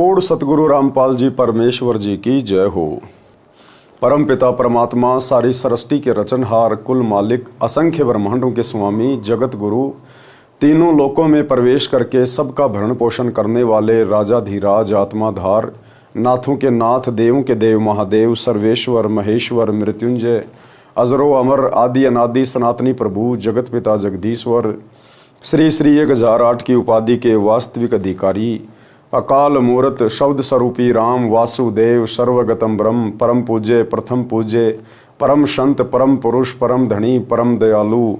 Odd सतगुरु रामपाल जी परमेश्वर जी की जय हो। परम पिता परमात्मा सारी सृष्टि के रचनहार, कुल मालिक, असंख्य ब्रह्मांडों के स्वामी, जगत गुरु, तीनों लोकों में प्रवेश करके सबका भरण पोषण करने वाले राजाधीराज, आत्माधार, नाथों के नाथ, देवों के देव, महादेव, सर्वेश्वर, महेश्वर, मृत्युंजय, अजरो अमर, आदि अनादि, सनातनी प्रभु, जगत पिता जगदीश्वर, श्री श्री 1008 की उपाधि के वास्तविक अधिकारी, अकाल मूर्त, शब्द स्वरूपी राम, वासुदेव, सर्वगतम ब्रह्म, परम पूज्य, प्रथम पूज्य, परम संत, परम पुरुष, परम धनी, परम दयालु,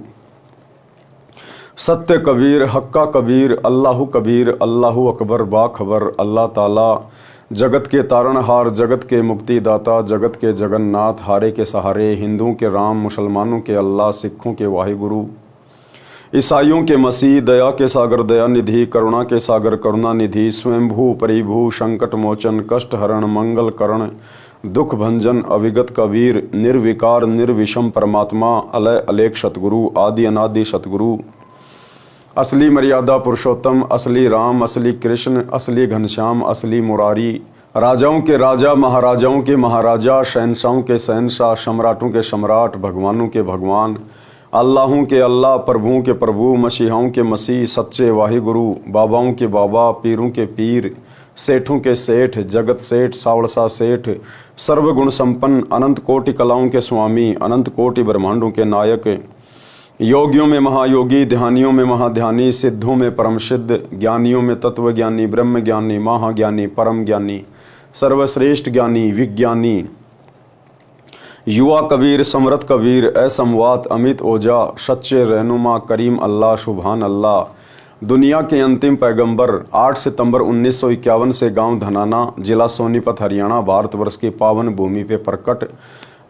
सत्य कबीर, हक्का कबीर, अल्लाहु कबीर, अल्लाहु अकबर, बाखबर, अल्लाह ताला, जगत के तारणहार, जगत के मुक्तिदाता, जगत के जगन्नाथ, हारे के सहारे, हिंदुओं के राम, मुसलमानों के अल्लाह, सिखों के वाहिगुरु, ईसाइयों के मसीह, दया के सागर दया निधि, करुणा के सागर करुणा निधि, स्वयंभू परिभू, संकट मोचन, कष्ट हरण, मंगल करण, दुख भंजन, अविगत कबीर, निर्विकार निर्विषम परमात्मा, अलय अलेख सतगुरु, आदि अनादि सतगुरु, असली मर्यादा पुरुषोत्तम, असली राम, असली कृष्ण, असली घनश्याम, असली मुरारी, राजाओं के राजा, महाराजाओं के महाराजा, शहनशाहों के शहनशाह, सम्राटों के सम्राट, भगवानों के भगवान, अल्लाहों के अल्लाह, प्रभुओं के प्रभु, मसीहाओं के मसीह, सच्चे वाहिगुरु, बाबाओं के बाबा, पीरों के पीर, सेठों के सेठ, जगत सेठ, सावड़सा सेठ, सर्वगुण संपन्न, अनंत कोटि कलाओं के स्वामी, अनंत कोटि ब्रह्मांडों के नायक, योगियों में महायोगी, ध्यानियों में महाध्यानी, सिद्धों में परम सिद्ध, ज्ञानियों में तत्वज्ञानी, ब्रह्म ज्ञानी, महाज्ञानी, परम ज्ञानी, सर्वश्रेष्ठ ज्ञानी, विज्ञानी, युवा कबीर, समरथ कबीर, असमवात, अमित ओझा, सच्चे रहनुमा, करीम अल्लाह, सुभान अल्लाह, दुनिया के अंतिम पैगंबर, 8 सितंबर 1951 से गांव धनाना, जिला सोनीपत, हरियाणा, भारतवर्ष की पावन भूमि पे प्रकट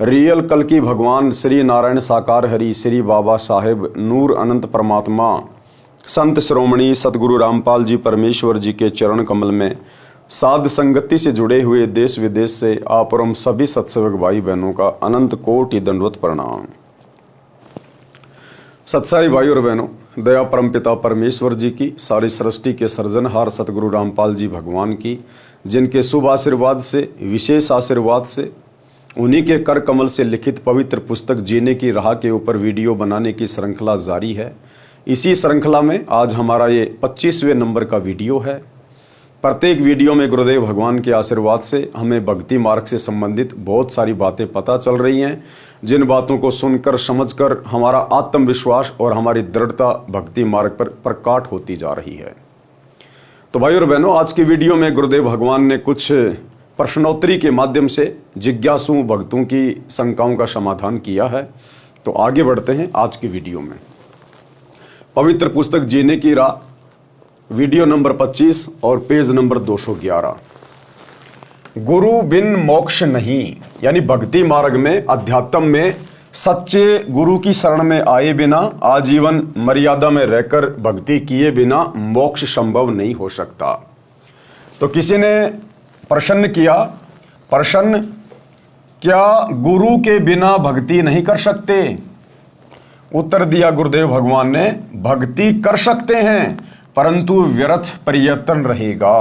रियल कल की भगवान श्री नारायण साकार हरि, श्री बाबा साहेब नूर अनंत परमात्मा, संत श्रोमणी सतगुरु रामपाल जी परमेश्वर जी के चरण कमल में साध संगति से जुड़े हुए देश विदेश से आप और हम सभी सत्सेवक भाई बहनों का अनंत कोटि दंडवत प्रणाम। सत्साई भाई और बहनों, दया परम पिता परमेश्वर जी की, सारी सृष्टि के सर्जनहार सतगुरु रामपाल जी भगवान की, जिनके शुभ आशीर्वाद से, विशेष आशीर्वाद से, उन्हीं के कर कमल से लिखित पवित्र पुस्तक जीने की राह के ऊपर वीडियो बनाने की श्रृंखला जारी है। इसी श्रृंखला में आज हमारा ये 25वें नंबर का वीडियो है। प्रत्येक वीडियो में गुरुदेव भगवान के आशीर्वाद से हमें भक्ति मार्ग से संबंधित बहुत सारी बातें पता चल रही हैं, जिन बातों को सुनकर समझकर हमारा आत्मविश्वास और हमारी दृढ़ता भक्ति मार्ग पर प्रकट होती जा रही है। तो भाई और बहनों, आज की वीडियो में गुरुदेव भगवान ने कुछ प्रश्नोत्तरी के माध्यम से जिज्ञासु भक्तों की शंकाओं का समाधान किया है। तो आगे बढ़ते हैं आज की वीडियो में। पवित्र पुस्तक जीने की राह, वीडियो नंबर 25 और पेज नंबर 211। गुरु बिन मोक्ष नहीं, यानी भक्ति मार्ग में, अध्यात्म में सच्चे गुरु की शरण में आए बिना, आजीवन मर्यादा में रहकर भक्ति किए बिना मोक्ष संभव नहीं हो सकता। तो किसी ने प्रश्न किया, प्रश्न, क्या गुरु के बिना भक्ति नहीं कर सकते? उत्तर दिया गुरुदेव भगवान ने, भक्ति कर सकते हैं परंतु व्यर्थ प्रयत्न रहेगा।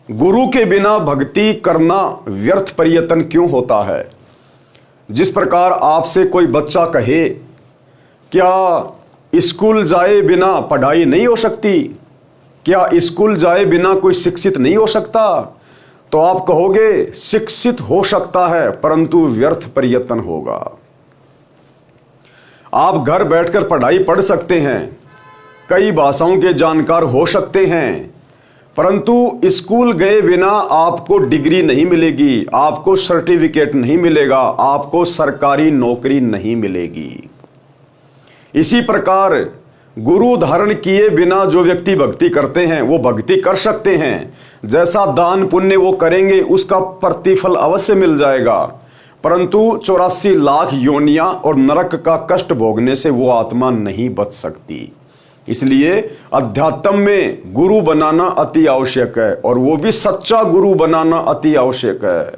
गुरु के बिना भक्ति करना व्यर्थ प्रयत्न क्यों होता है? जिस प्रकार आपसे कोई बच्चा कहे, क्या स्कूल जाए बिना पढ़ाई नहीं हो सकती? क्या स्कूल जाए बिना कोई शिक्षित नहीं हो सकता? तो आप कहोगे शिक्षित हो सकता है परंतु व्यर्थ प्रयत्न होगा। आप घर बैठकर पढ़ाई पढ़ सकते हैं, कई भाषाओं के जानकार हो सकते हैं, परंतु स्कूल गए बिना आपको डिग्री नहीं मिलेगी, आपको सर्टिफिकेट नहीं मिलेगा, आपको सरकारी नौकरी नहीं मिलेगी। इसी प्रकार गुरु धारण किए बिना जो व्यक्ति भक्ति करते हैं वो भक्ति कर सकते हैं, जैसा दान पुण्य वो करेंगे उसका प्रतिफल अवश्य मिल जाएगा, परंतु 84 लाख योनियां और नरक का कष्ट भोगने से वो आत्मा नहीं बच सकती। इसलिए अध्यात्म में गुरु बनाना अति आवश्यक है, और वो भी सच्चा गुरु बनाना अति आवश्यक है।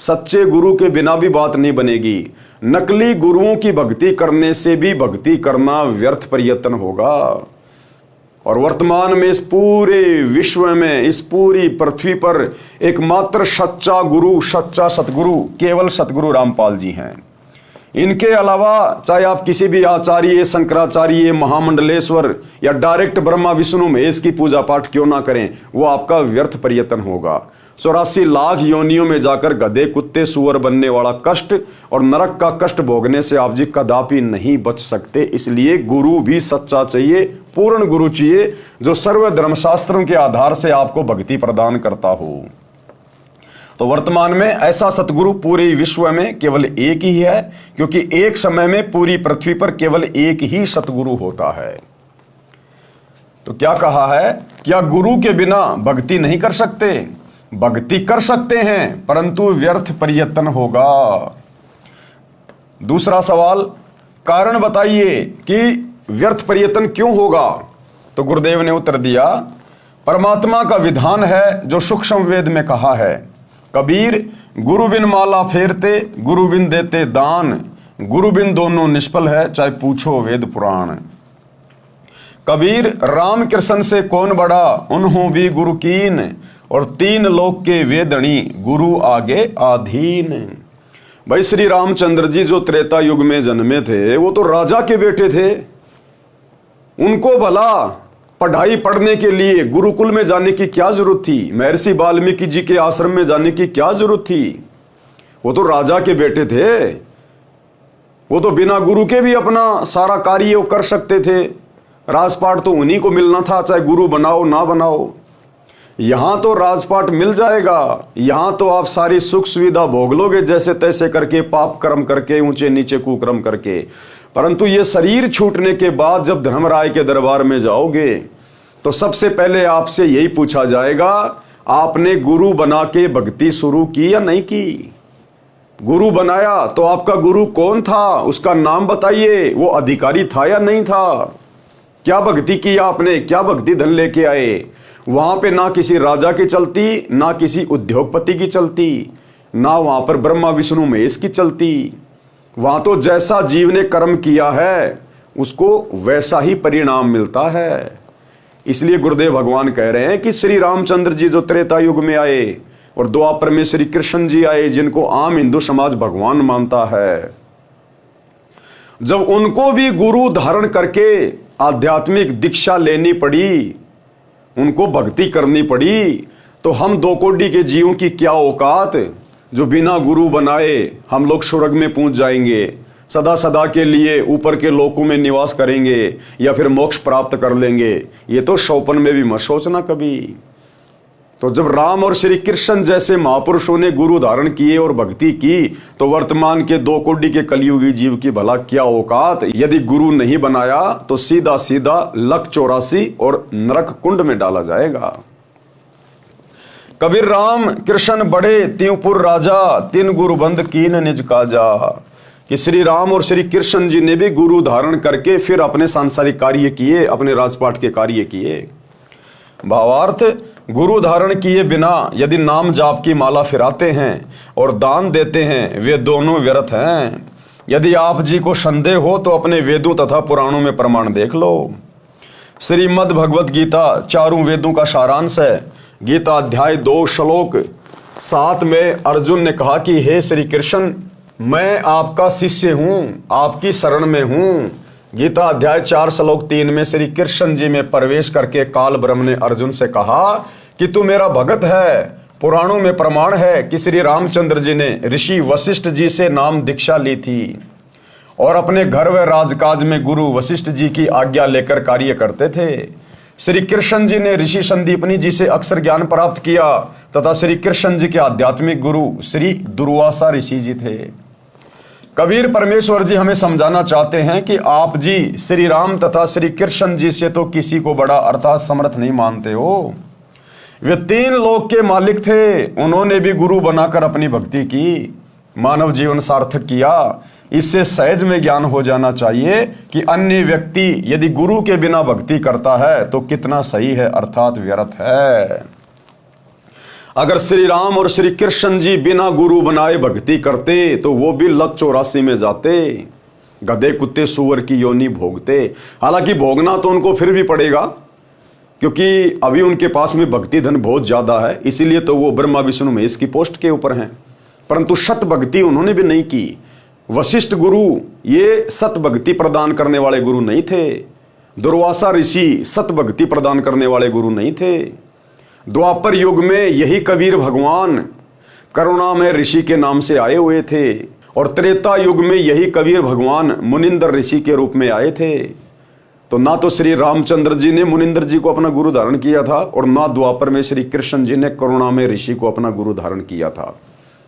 सच्चे गुरु के बिना भी बात नहीं बनेगी। नकली गुरुओं की भक्ति करने से भी भक्ति करना व्यर्थ प्रयत्न होगा। और वर्तमान में इस पूरे विश्व में, इस पूरी पृथ्वी पर एकमात्र सच्चा गुरु, सच्चा सतगुरु केवल सतगुरु रामपाल जी हैं। इनके अलावा चाहे आप किसी भी आचार्य, शंकराचार्य, महामंडलेश्वर या डायरेक्ट ब्रह्मा विष्णु महेश की पूजा पाठ क्यों ना करें, वो आपका व्यर्थ प्रयत्न होगा। 84 लाख योनियों में जाकर गधे, कुत्ते, सुअर बनने वाला कष्ट और नरक का कष्ट भोगने से आप जी कदापि नहीं बच सकते। इसलिए गुरु भी सच्चा चाहिए, पूर्ण गुरु चाहिए, जो सर्व धर्मशास्त्रों के आधार से आपको भक्ति प्रदान करता हो। तो वर्तमान में ऐसा सतगुरु पूरे विश्व में केवल एक ही है, क्योंकि एक समय में पूरी पृथ्वी पर केवल एक ही सतगुरु होता है। तो क्या कहा है, क्या गुरु के बिना भक्ति नहीं कर सकते? भक्ति कर सकते हैं, परंतु व्यर्थ प्रयत्न होगा। दूसरा सवाल, कारण बताइए कि व्यर्थ प्रयत्न क्यों होगा? तो गुरुदेव ने उत्तर दिया, परमात्मा का विधान है जो सूक्ष्म वेद में कहा है, कबीर गुरु बिन माला फेरते, गुरु बिन देते दान, गुरु बिन दोनों निष्फल है, चाहे पूछो वेद पुराण। कबीर राम कृष्ण से कौन बड़ा, उन्हों भी गुरु कीन, और 3 लोक के वेदणी, गुरु आगे आधीन। भाई श्री रामचंद्र जी जो त्रेता युग में जन्मे थे, वो तो राजा के बेटे थे। उनको भला पढ़ाई पढ़ने के लिए गुरुकुल में जाने की क्या जरूरत थी? महर्षि वाल्मीकि जी के आश्रम में जाने की क्या जरूरत थी? वो तो राजा के बेटे थे। वो तो बिना गुरु के भी अपना सारा कार्य कर सकते थे। राजपाट तो उन्हीं को मिलना था, चाहे गुरु बनाओ ना बनाओ। यहां तो राजपाट मिल जाएगा, यहां तो आप सारी सुख सुविधा भोग लोगे जैसे तैसे करके, पाप कर्म करके, ऊंचे नीचे कुकर्म करके। परंतु ये शरीर छूटने के बाद जब धर्मराय के दरबार में जाओगे तो सबसे पहले आपसे यही पूछा जाएगा, आपने गुरु बना के भक्ति शुरू की या नहीं की? गुरु बनाया तो आपका गुरु कौन था, उसका नाम बताइए। वो अधिकारी था या नहीं था? क्या भक्ति की आपने, क्या भक्ति धन लेके आए? वहां पे ना किसी राजा की चलती, ना किसी उद्योगपति की चलती, ना वहां पर ब्रह्मा विष्णु महेश की चलती। वहां तो जैसा जीव ने कर्म किया है उसको वैसा ही परिणाम मिलता है। इसलिए गुरुदेव भगवान कह रहे हैं कि श्री रामचंद्र जी जो त्रेता युग में आए और द्वापर में श्री कृष्ण जी आए, जिनको आम हिंदू समाज भगवान मानता है, जब उनको भी गुरु धारण करके आध्यात्मिक दीक्षा लेनी पड़ी, उनको भक्ति करनी पड़ी, तो हम 2 कोटि के जीवों की क्या औकात, जो बिना गुरु बनाए हम लोग स्वर्ग में पहुंच जाएंगे, सदा सदा के लिए ऊपर के लोकों में निवास करेंगे या फिर मोक्ष प्राप्त कर लेंगे। ये तो सौपन में भी मत सोचना कभी। तो जब राम और श्री कृष्ण जैसे महापुरुषों ने गुरु धारण किए और भक्ति की, तो वर्तमान के 2 कोटि के कलयुगी जीव की भला क्या औकात। यदि गुरु नहीं बनाया तो सीधा सीधा लक 84 और नरक कुंड में डाला जाएगा। कबीर राम कृष्ण बड़े त्योपुर राजा, 3 गुरु बंद कीन निज काजा। कि श्री राम और श्री कृष्ण जी ने भी गुरु धारण करके फिर अपने सांसारिक कार्य किए, अपने राजपाट के कार्य किए। भावार्थ, गुरु धारण किए बिना यदि नाम जाप की माला फिराते हैं और दान देते हैं, वे दोनों व्यर्थ हैं। यदि आप जी को संदेह हो तो अपने वेदों तथा पुराणों में प्रमाण देख लो। श्रीमद् भगवत गीता 4 वेदों का सारांश है। गीता अध्याय 2 श्लोक 7 में अर्जुन ने कहा कि हे श्री कृष्ण, मैं आपका शिष्य हूं, आपकी शरण में हूं। गीता अध्याय 4 श्लोक 3 में श्री कृष्ण जी में प्रवेश करके काल ब्रह्म ने अर्जुन से कहा कि तू मेरा भगत है। पुराणों में प्रमाण है कि श्री रामचंद्र जी ने ऋषि वशिष्ठ जी से नाम दीक्षा ली थी और अपने घर व राजकाज में गुरु वशिष्ठ जी की आज्ञा लेकर कार्य करते थे। श्री कृष्ण जी ने ऋषि संदीपनी जी से अक्षर ज्ञान प्राप्त किया तथा श्री कृष्ण जी के आध्यात्मिक गुरु श्री दुर्वासा ऋषि जी थे। कबीर परमेश्वर जी हमें समझाना चाहते हैं कि आप जी श्री राम तथा श्री कृष्ण जी से तो किसी को बड़ा अर्थात समर्थ नहीं मानते हो। वे 3 लोक के मालिक थे, उन्होंने भी गुरु बनाकर अपनी भक्ति की, मानव जीवन सार्थक किया। इससे सहज में ज्ञान हो जाना चाहिए कि अन्य व्यक्ति यदि गुरु के बिना भक्ति करता है तो कितना सही है अर्थात व्यर्थ है। अगर श्री राम और श्री कृष्ण जी बिना गुरु बनाए भक्ति करते तो वो भी लक 84 में जाते, गधे कुत्ते सुअर की योनि भोगते। हालांकि भोगना तो उनको फिर भी पड़ेगा, क्योंकि अभी उनके पास में भक्ति धन बहुत ज़्यादा है, इसीलिए तो वो ब्रह्मा विष्णु महेश की पोस्ट के ऊपर हैं। परंतु सत भक्ति उन्होंने भी नहीं की। वशिष्ठ गुरु ये सत भक्ति प्रदान करने वाले गुरु नहीं थे। दुर्वासा ऋषि सत भक्ति प्रदान करने वाले गुरु नहीं थे। द्वापर युग में यही कबीर भगवान करुणामय ऋषि के नाम से आए हुए थे, और त्रेता युग में यही कबीर भगवान मुनिंदर ऋषि के रूप में आए थे। तो ना तो श्री रामचंद्र जी ने मुनिंदर जी को अपना गुरु धारण किया था, और ना द्वापर में श्री कृष्ण जी ने करुणामय ऋषि को अपना गुरु धारण किया था।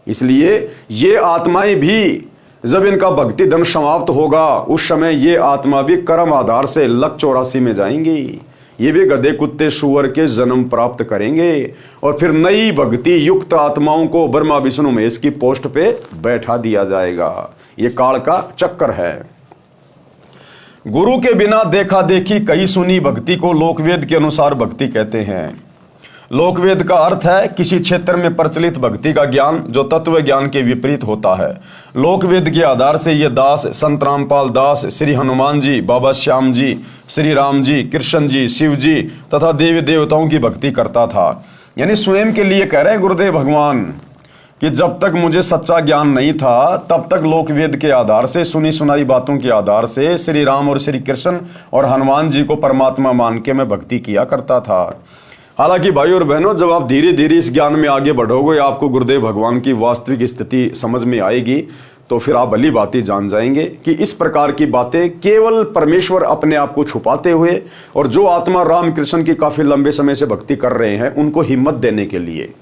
इसलिए ये आत्माएं भी जब इनका भक्ति धन समाप्त होगा, उस समय ये आत्मा भी कर्म आधार से लक 84 में जाएंगी। ये भी गधे कुत्ते सूअर के जन्म प्राप्त करेंगे, और फिर नई भक्ति युक्त आत्माओं को ब्रह्मा विष्णु महेश की पोस्ट पे बैठा दिया जाएगा। ये काल का चक्कर है। गुरु के बिना देखा देखी कही सुनी भक्ति को लोकवेद के अनुसार भक्ति कहते हैं। लोकवेद का अर्थ है किसी क्षेत्र में प्रचलित भक्ति का ज्ञान जो तत्व ज्ञान के विपरीत होता है। लोकवेद के आधार से ये दास संत रामपाल दास, श्री हनुमान जी, बाबा श्याम जी, श्री राम जी, कृष्ण जी, शिव जी तथा देवी देवताओं की भक्ति करता था। यानी स्वयं के लिए कह रहे हैं गुरुदेव भगवान कि जब तक मुझे सच्चा ज्ञान नहीं था, तब तक लोकवेद के आधार से, सुनी सुनाई बातों के आधार से श्री राम और श्री कृष्ण और हनुमान जी को परमात्मा मान के मैं भक्ति किया करता था। हालांकि भाई और बहनों, जब आप धीरे धीरे इस ज्ञान में आगे बढ़ोगे, आपको गुरुदेव भगवान की वास्तविक स्थिति समझ में आएगी, तो फिर आप भली बातें जान जाएंगे कि इस प्रकार की बातें केवल परमेश्वर अपने आप को छुपाते हुए, और जो आत्मा राम कृष्ण की काफ़ी लंबे समय से भक्ति कर रहे हैं, उनको हिम्मत देने के लिए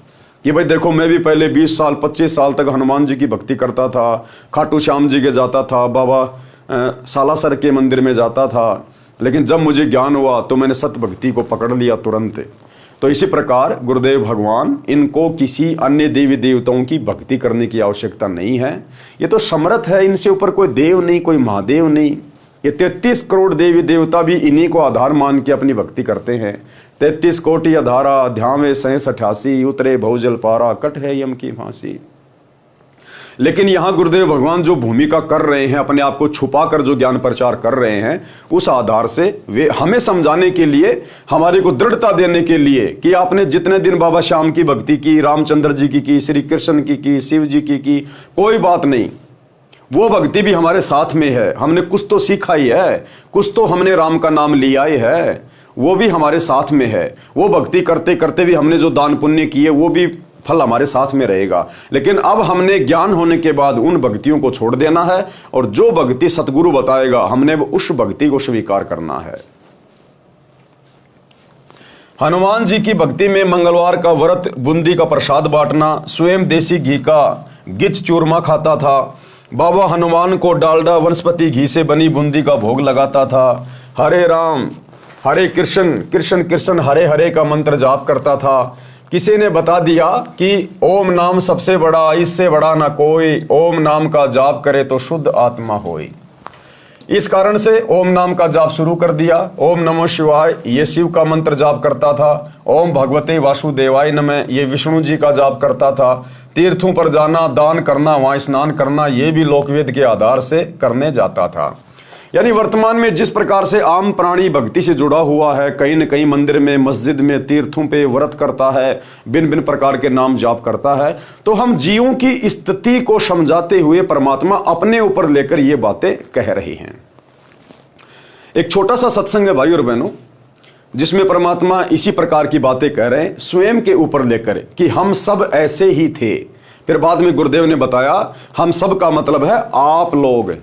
कि भाई देखो, मैं भी पहले 20 साल 25 साल तक हनुमान जी की भक्ति करता था, खाटू श्याम जी के जाता था, बाबा सालासर के मंदिर में जाता था, लेकिन जब मुझे ज्ञान हुआ तो मैंने सत भक्ति को पकड़ लिया तुरंत। तो इसी प्रकार गुरुदेव भगवान, इनको किसी अन्य देवी देवताओं की भक्ति करने की आवश्यकता नहीं है। ये तो समर्थ है, इनसे ऊपर कोई देव नहीं, कोई महादेव नहीं। ये 33 करोड़ देवी देवता भी इन्हीं को आधार मान के अपनी भक्ति करते हैं। 33 कोटि अधारा, ध्यावे 88, उतरे भवजल पारा, कट है यम की फांसी। लेकिन यहाँ गुरुदेव भगवान जो भूमिका कर रहे हैं, अपने आप को छुपा कर जो ज्ञान प्रचार कर रहे हैं, उस आधार से वे हमें समझाने के लिए, हमारे को दृढ़ता देने के लिए कि आपने जितने दिन बाबा श्याम की भक्ति की, रामचंद्र जी की, श्री कृष्ण की, शिव जी की, कोई बात नहीं, वो भक्ति भी हमारे साथ में है। हमने कुछ तो सीखा ही है, कुछ तो हमने राम का नाम लिया ही है, वो भी हमारे साथ में है। वो भक्ति करते करते भी हमने जो दान पुण्य किए, वो भी फल हमारे साथ में रहेगा। लेकिन अब हमने ज्ञान होने के बाद उन भक्तियों को छोड़ देना है, और जो भक्ति सतगुरु बताएगा, हमने उस भक्ति को स्वीकार करना है। हनुमान जी की भक्ति में मंगलवार का व्रत, बूंदी का प्रसाद बांटना, स्वयं देसी घी का गिच चूरमा खाता था। बाबा हनुमान को डालडा वनस्पति घी से बनी बूंदी का भोग लगाता था। हरे राम हरे कृष्ण, कृष्ण कृष्ण हरे हरे का मंत्र जाप करता था। किसी ने बता दिया कि ओम नाम सबसे बड़ा, इससे बड़ा ना कोई, ओम नाम का जाप करे तो शुद्ध आत्मा होई। इस कारण से ओम नाम का जाप शुरू कर दिया। ओम नमो शिवाय ये शिव का मंत्र जाप करता था। ओम भगवते वासुदेवाय नमः ये विष्णु जी का जाप करता था। तीर्थों पर जाना, दान करना, वहाँ स्नान करना, ये भी लोकवेद के आधार से करने जाता था। यानी वर्तमान में जिस प्रकार से आम प्राणी भक्ति से जुड़ा हुआ है, कहीं न कहीं मंदिर में, मस्जिद में, तीर्थों पे व्रत करता है, भिन्न भिन्न प्रकार के नाम जाप करता है, तो हम जीवों की स्थिति को समझाते हुए परमात्मा अपने ऊपर लेकर ये बातें कह रही हैं। एक छोटा सा सत्संग है भाई और बहनों, जिसमें परमात्मा इसी प्रकार की बातें कह रहे हैं, स्वयं के ऊपर लेकर कि हम सब ऐसे ही थे। फिर बाद में गुरुदेव ने बताया हम सब का मतलब है आप लोग।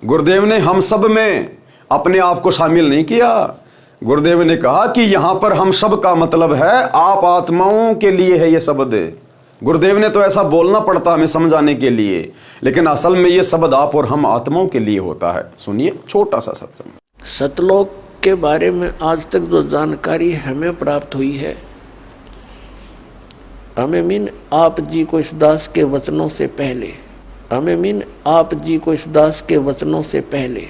गुरुदेव ने हम सब में अपने आप को शामिल नहीं किया। गुरुदेव ने कहा कि यहां पर हम सब का मतलब है आप आत्माओं के लिए है ये शब्द। गुरुदेव ने तो ऐसा बोलना पड़ता हमें समझाने के लिए, लेकिन असल में ये शब्द आप और हम आत्माओं के लिए होता है। सुनिए छोटा सा सत्संग। सतलोक के बारे में आज तक जो जानकारी हमें प्राप्त हुई है, हमें मीन आप जी को इस दास के वचनों से पहले, हमें मीन आप जी को इस दास के वचनों से पहले,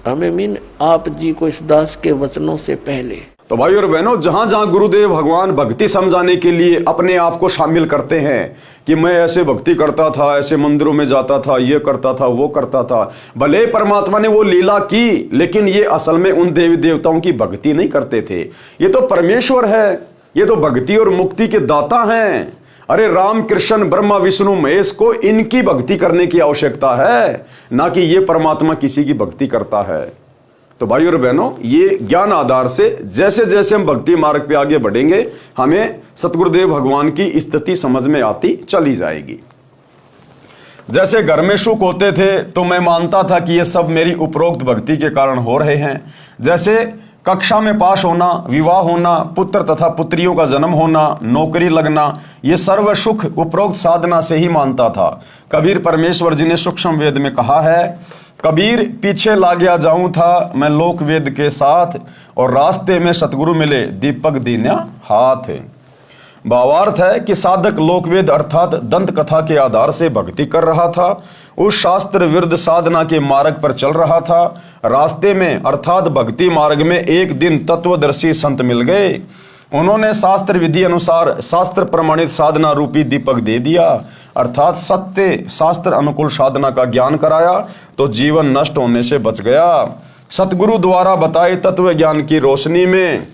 हमें मीन आप जी को इस दास के वचनों से पहले तो भाई और बहनों, जहां जहां गुरुदेव भगवान भक्ति समझाने के लिए अपने आप को शामिल करते हैं कि मैं ऐसे भक्ति करता था, ऐसे मंदिरों में जाता था, ये करता था, वो करता था, भले परमात्मा ने वो लीला की, लेकिन ये असल में उन देवी देवताओं की भक्ति नहीं करते थे। ये तो परमेश्वर है, ये तो भक्ति और मुक्ति के दाता हैं। अरे राम कृष्ण ब्रह्मा विष्णु महेश को इनकी भक्ति करने की आवश्यकता है, ना कि ये परमात्मा किसी की भक्ति करता है। तो भाई और बहनों, ये ज्ञान आधार से जैसे जैसे हम भक्ति मार्ग पे आगे बढ़ेंगे, हमें सतगुरुदेव भगवान की स्थिति समझ में आती चली जाएगी। जैसे घर में सुख होते थे तो मैं मानता था कि ये सब मेरी उपरोक्त भक्ति के कारण हो रहे हैं। जैसे कक्षा में पास होना, विवाह होना, पुत्र तथा पुत्रियों का जन्म होना, नौकरी लगना, ये सर्व सुख उपरोक्त साधना से ही मानता था। कबीर परमेश्वर जी ने सूक्ष्म वेद में कहा है, कबीर पीछे लागया जाऊं था मैं लोक वेद के साथ, और रास्ते में सतगुरु मिले दीपक दीन्या हाथ। भावार्थ है कि साधक लोकवेद अर्थात दंत कथा के आधार से भक्ति कर रहा था, उस शास्त्र विरुद्ध साधना के मार्ग पर चल रहा था। रास्ते में अर्थात भक्ति मार्ग में एक दिन तत्वदर्शी संत मिल गए। उन्होंने शास्त्र विधि अनुसार शास्त्र प्रमाणित साधना रूपी दीपक दे दिया, अर्थात सत्य शास्त्र अनुकूल साधना का ज्ञान कराया, तो जीवन नष्ट होने से बच गया। सतगुरु द्वारा बताए तत्व ज्ञान की रोशनी में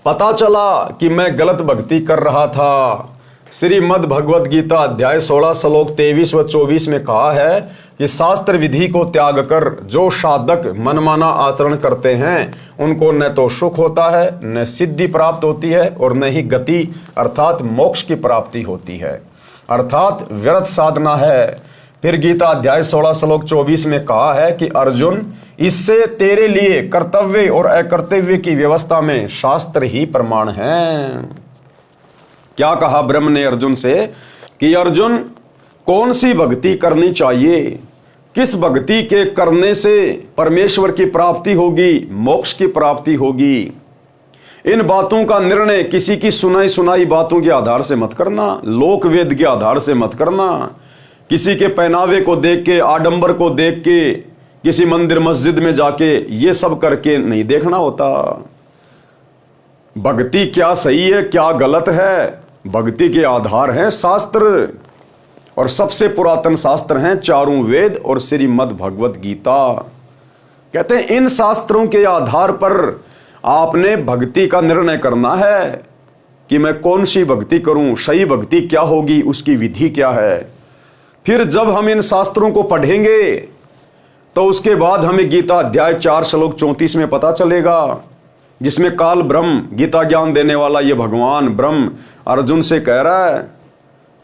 पता चला कि मैं गलत भक्ति कर रहा था। श्रीमद् भगवद गीता अध्याय 16 श्लोक 23 व 24 में कहा है कि शास्त्र विधि को त्याग कर जो साधक मनमाना आचरण करते हैं उनको न तो सुख होता है, न सिद्धि प्राप्त होती है, और न ही गति अर्थात मोक्ष की प्राप्ति होती है, अर्थात व्यर्थ साधना है। फिर गीता अध्याय 16 श्लोक 24 में कहा है कि अर्जुन, इससे तेरे लिए कर्तव्य और अकर्तव्य की व्यवस्था में शास्त्र ही प्रमाण है। क्या कहा ब्रह्म ने अर्जुन से कि अर्जुन, कौन सी भक्ति करनी चाहिए, किस भक्ति के करने से परमेश्वर की प्राप्ति होगी, मोक्ष की प्राप्ति होगी। इन बातों का निर्णय किसी की सुनाई सुनाई बातों के आधार से मत करना, लोक वेद के आधार से मत करना, किसी के पहनावे को देख के, आडंबर को देख के, किसी मंदिर मस्जिद में जाके ये सब करके नहीं देखना होता। भक्ति क्या सही है क्या गलत है, भक्ति के आधार हैं शास्त्र, और सबसे पुरातन शास्त्र हैं चारों वेद और श्रीमद् भगवद गीता। कहते हैं इन शास्त्रों के आधार पर आपने भक्ति का निर्णय करना है कि मैं कौन सी भक्ति करूं, सही भक्ति क्या होगी, उसकी विधि क्या है। फिर जब हम इन शास्त्रों को पढ़ेंगे तो उसके बाद हमें गीता अध्याय 4 श्लोक 34 में पता चलेगा, जिसमें काल ब्रह्म गीता ज्ञान देने वाला ये भगवान ब्रह्म अर्जुन से कह रहा है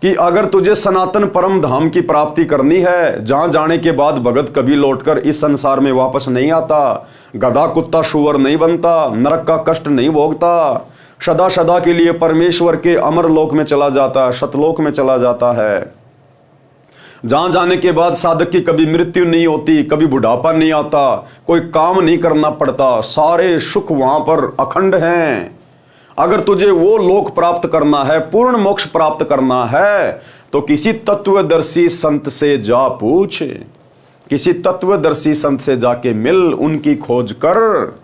कि अगर तुझे सनातन परम धाम की प्राप्ति करनी है, जहां जाने के बाद भगत कभी लौटकर इस संसार में वापस नहीं आता, गधा कुत्ता शुअर नहीं बनता, नरक का कष्ट नहीं भोगता, सदा सदा के लिए परमेश्वर के अमर लोक में चला जाता, सतलोक में चला जाता है, जहां जाने के बाद साधक की कभी मृत्यु नहीं होती, कभी बुढ़ापा नहीं आता, कोई काम नहीं करना पड़ता, सारे सुख वहां पर अखंड हैं। अगर तुझे वो लोक प्राप्त करना है, पूर्ण मोक्ष प्राप्त करना है, तो किसी तत्वदर्शी संत से जा पूछ, किसी तत्वदर्शी संत से जाके मिल, उनकी खोज कर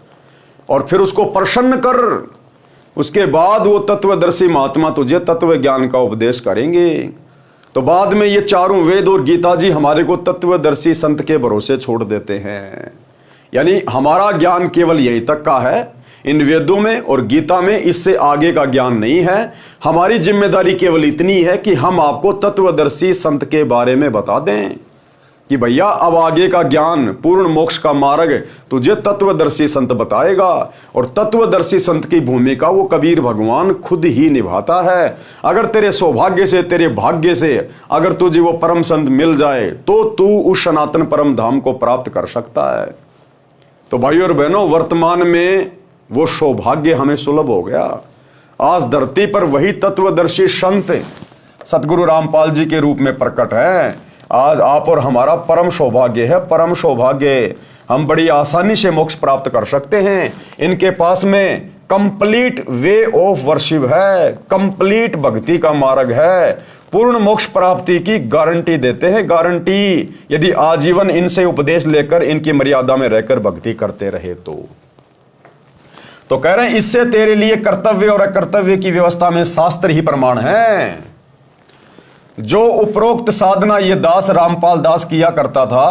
और फिर उसको प्रसन्न कर। उसके बाद वो तत्वदर्शी महात्मा तुझे तत्व ज्ञान का उपदेश करेंगे। तो बाद में ये चारों वेद और गीता जी हमारे को तत्वदर्शी संत के भरोसे छोड़ देते हैं। यानी हमारा ज्ञान केवल यही तक का है, इन वेदों में और गीता में, इससे आगे का ज्ञान नहीं है। हमारी जिम्मेदारी केवल इतनी है कि हम आपको तत्वदर्शी संत के बारे में बता दें कि भैया अब आगे का ज्ञान, पूर्ण मोक्ष का मार्ग तुझे तत्वदर्शी संत बताएगा। और तत्वदर्शी संत की भूमिका वो कबीर भगवान खुद ही निभाता है। अगर तेरे सौभाग्य से, तेरे भाग्य से अगर तुझे वो परम संत मिल जाए तो तू उस सनातन परम धाम को प्राप्त कर सकता है। तो भाइयों और बहनों, वर्तमान में वो सौभाग्य हमें सुलभ हो गया। आज धरती पर वही तत्वदर्शी संत सतगुरु रामपाल जी के रूप में प्रकट है। आज आप और हमारा परम सौभाग्य है, परम सौभाग्य। हम बड़ी आसानी से मोक्ष प्राप्त कर सकते हैं। इनके पास में कंप्लीट वे ऑफ वर्शिप है, कंप्लीट भक्ति का मार्ग है, पूर्ण मोक्ष प्राप्ति की गारंटी देते हैं, गारंटी, यदि आजीवन इनसे उपदेश लेकर इनकी मर्यादा में रहकर भक्ति करते रहे तो तो कह रहे हैं इससे तेरे लिए कर्तव्य और अकर्तव्य की व्यवस्था में शास्त्र ही प्रमाण है। जो उपरोक्त साधना ये दास रामपाल दास किया करता था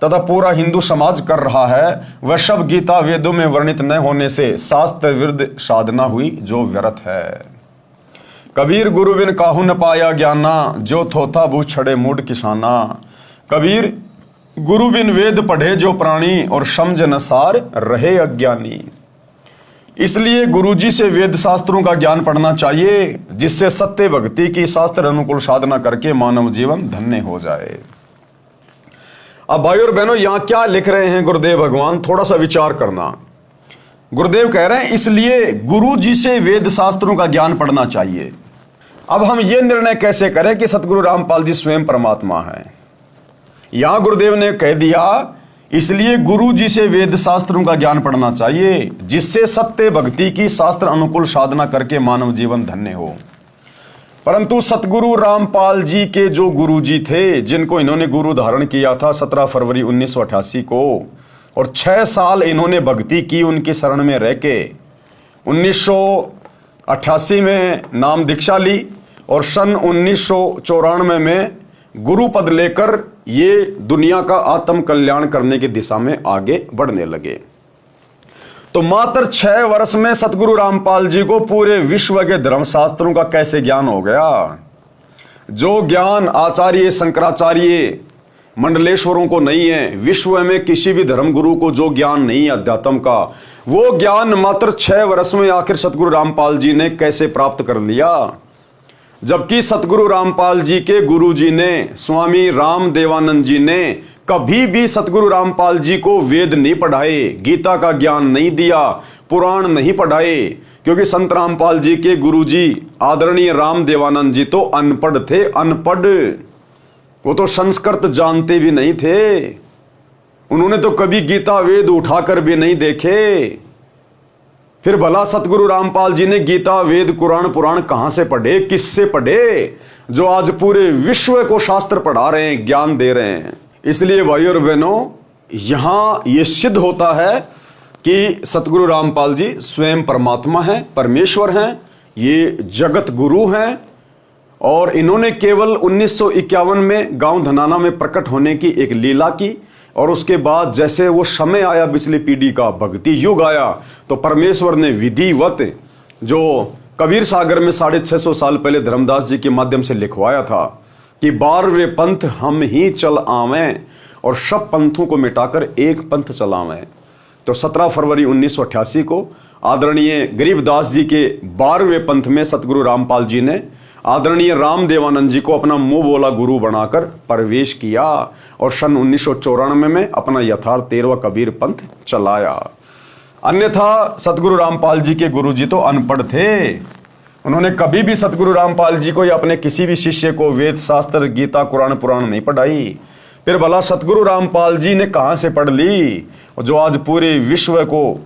तथा पूरा हिंदू समाज कर रहा है, वह सब गीता वेदों में वर्णित न होने से शास्त्र विरुद्ध साधना हुई जो व्यर्थ है। कबीर गुरु बिन काहू न पाया ज्ञाना, जो थोथा बूझ छड़े मूड किसाना। कबीर गुरु बिन वेद पढ़े जो प्राणी, और समझ न सार रहे अज्ञानी। इसलिए गुरुजी से वेद शास्त्रों का ज्ञान पढ़ना चाहिए, जिससे सत्य भक्ति की शास्त्र अनुकूल साधना करके मानव जीवन धन्य हो जाए। अब भाई और बहनों, यहां क्या लिख रहे हैं गुरुदेव भगवान, थोड़ा सा विचार करना। गुरुदेव कह रहे हैं इसलिए गुरुजी से वेद शास्त्रों का ज्ञान पढ़ना चाहिए। अब हम यह निर्णय कैसे करें कि सतगुरु रामपाल जी स्वयं परमात्मा है? यहां गुरुदेव ने कह दिया इसलिए गुरु जी से वेद शास्त्रों का ज्ञान पढ़ना चाहिए, जिससे सत्य भक्ति की शास्त्र अनुकूल साधना करके मानव जीवन धन्य हो। परंतु सतगुरु रामपाल जी के जो गुरु जी थे, जिनको इन्होंने गुरु धारण किया था 17 फरवरी 1988 को, और 6 साल इन्होंने भक्ति की उनकी शरण में रह के 1988 में नाम दीक्षा ली और सन 1994 में गुरु पद लेकर ये दुनिया का आत्म कल्याण करने की दिशा में आगे बढ़ने लगे। तो मात्र 6 वर्ष में सतगुरु रामपाल जी को पूरे विश्व के धर्मशास्त्रों का कैसे ज्ञान हो गया? जो ज्ञान आचार्य शंकराचार्य मंडलेश्वरों को नहीं है, विश्व में किसी भी धर्म गुरु को जो ज्ञान नहीं है अध्यात्म का, वो ज्ञान मात्र 6 वर्ष में आखिर सतगुरु रामपाल जी ने कैसे प्राप्त कर लिया? जबकि सतगुरु रामपाल जी के गुरु जी ने, स्वामी राम देवानंद जी ने कभी भी सतगुरु रामपाल जी को वेद नहीं पढ़ाए, गीता का ज्ञान नहीं दिया, पुराण नहीं पढ़ाए, क्योंकि संत रामपाल जी के गुरु जी आदरणीय राम देवानंद जी तो अनपढ़ थे, अनपढ़। वो तो संस्कृत जानते भी नहीं थे, उन्होंने तो कभी गीता वेद उठाकर भी नहीं देखे। फिर भला सतगुरु रामपाल जी ने गीता वेद कुरान पुराण कहां से पढ़े, किससे पढ़े, जो आज पूरे विश्व को शास्त्र पढ़ा रहे हैं, ज्ञान दे रहे हैं? इसलिए भाई और बहनों, यहां यह सिद्ध होता है कि सतगुरु रामपाल जी स्वयं परमात्मा हैं, परमेश्वर हैं, ये जगत गुरु हैं। और इन्होंने केवल 1951 में गांव धनाना में प्रकट होने की एक लीला की, और उसके बाद जैसे वो समय आया, पिछली पीढ़ी का भक्ति युग आया, तो परमेश्वर ने विधिवत जो कबीर सागर में 650 साल पहले धर्मदास जी के माध्यम से लिखवाया था कि 12वें पंथ हम ही चल आवें और सब पंथों को मिटाकर एक पंथ चलावें। तो 17 फरवरी 1988 को आदरणीय गरीबदास जी के 12वें पंथ में सतगुरु रामपाल जी ने आदरणीय राम देवानंद जी को अपना मुंह बोला गुरु बनाकर प्रवेश किया, और सन 1994 में अपना यथार्थ 13वां कबीर पंथ चलाया। अन्यथा सतगुरु रामपाल जी के गुरु जी तो अनपढ़ थे, उन्होंने कभी भी सतगुरु रामपाल जी को या अपने किसी भी शिष्य को वेद शास्त्र गीता कुरान पुराण नहीं पढ़ाई। फिर भला सतगुरु रामपाल जी ने कहां से पढ़ ली, जो आज पूरे विश्व को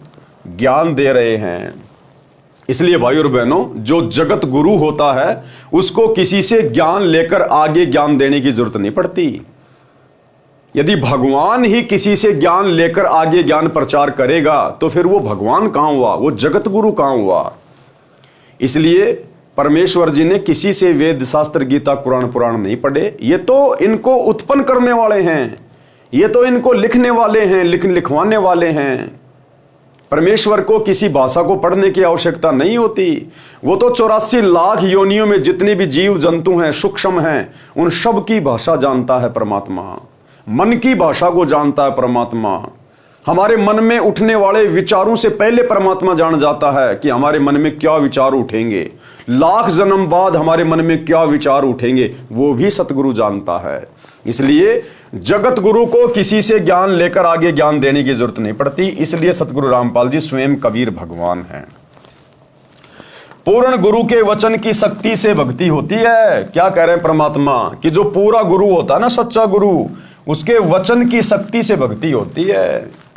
ज्ञान दे रहे हैं? इसलिए भाई और बहनों, जो जगत गुरु होता है उसको किसी से ज्ञान लेकर आगे ज्ञान देने की जरूरत नहीं पड़ती। यदि भगवान ही किसी से ज्ञान लेकर आगे ज्ञान प्रचार करेगा तो फिर वो भगवान कहां हुआ, वो जगत गुरु कहां हुआ? इसलिए परमेश्वर जी ने किसी से वेद शास्त्र गीता कुरान पुराण नहीं पढ़े। ये तो इनको उत्पन्न करने वाले हैं, ये तो इनको लिखने वाले हैं, लिखवाने वाले हैं। परमेश्वर को किसी भाषा को पढ़ने की आवश्यकता नहीं होती। वो तो 84 लाख योनियों में जितने भी जीव जंतु हैं, सूक्ष्म हैं, उन सब की भाषा जानता है परमात्मा। मन की भाषा को जानता है परमात्मा। हमारे मन में उठने वाले विचारों से पहले परमात्मा जान जाता है कि हमारे मन में क्या विचार उठेंगे, लाख जन्म बाद हमारे मन में क्या विचार उठेंगे, वो भी सतगुरु जानता है। इसलिए जगत गुरु को किसी से ज्ञान लेकर आगे ज्ञान देने की जरूरत नहीं पड़ती। इसलिए सतगुरु रामपाल जी स्वयं कबीर भगवान हैं। पूर्ण गुरु के वचन की शक्ति से भक्ति होती है। क्या कह रहे हैं परमात्मा कि जो पूरा गुरु होता है ना, सच्चा गुरु, उसके वचन की शक्ति से भक्ति होती है।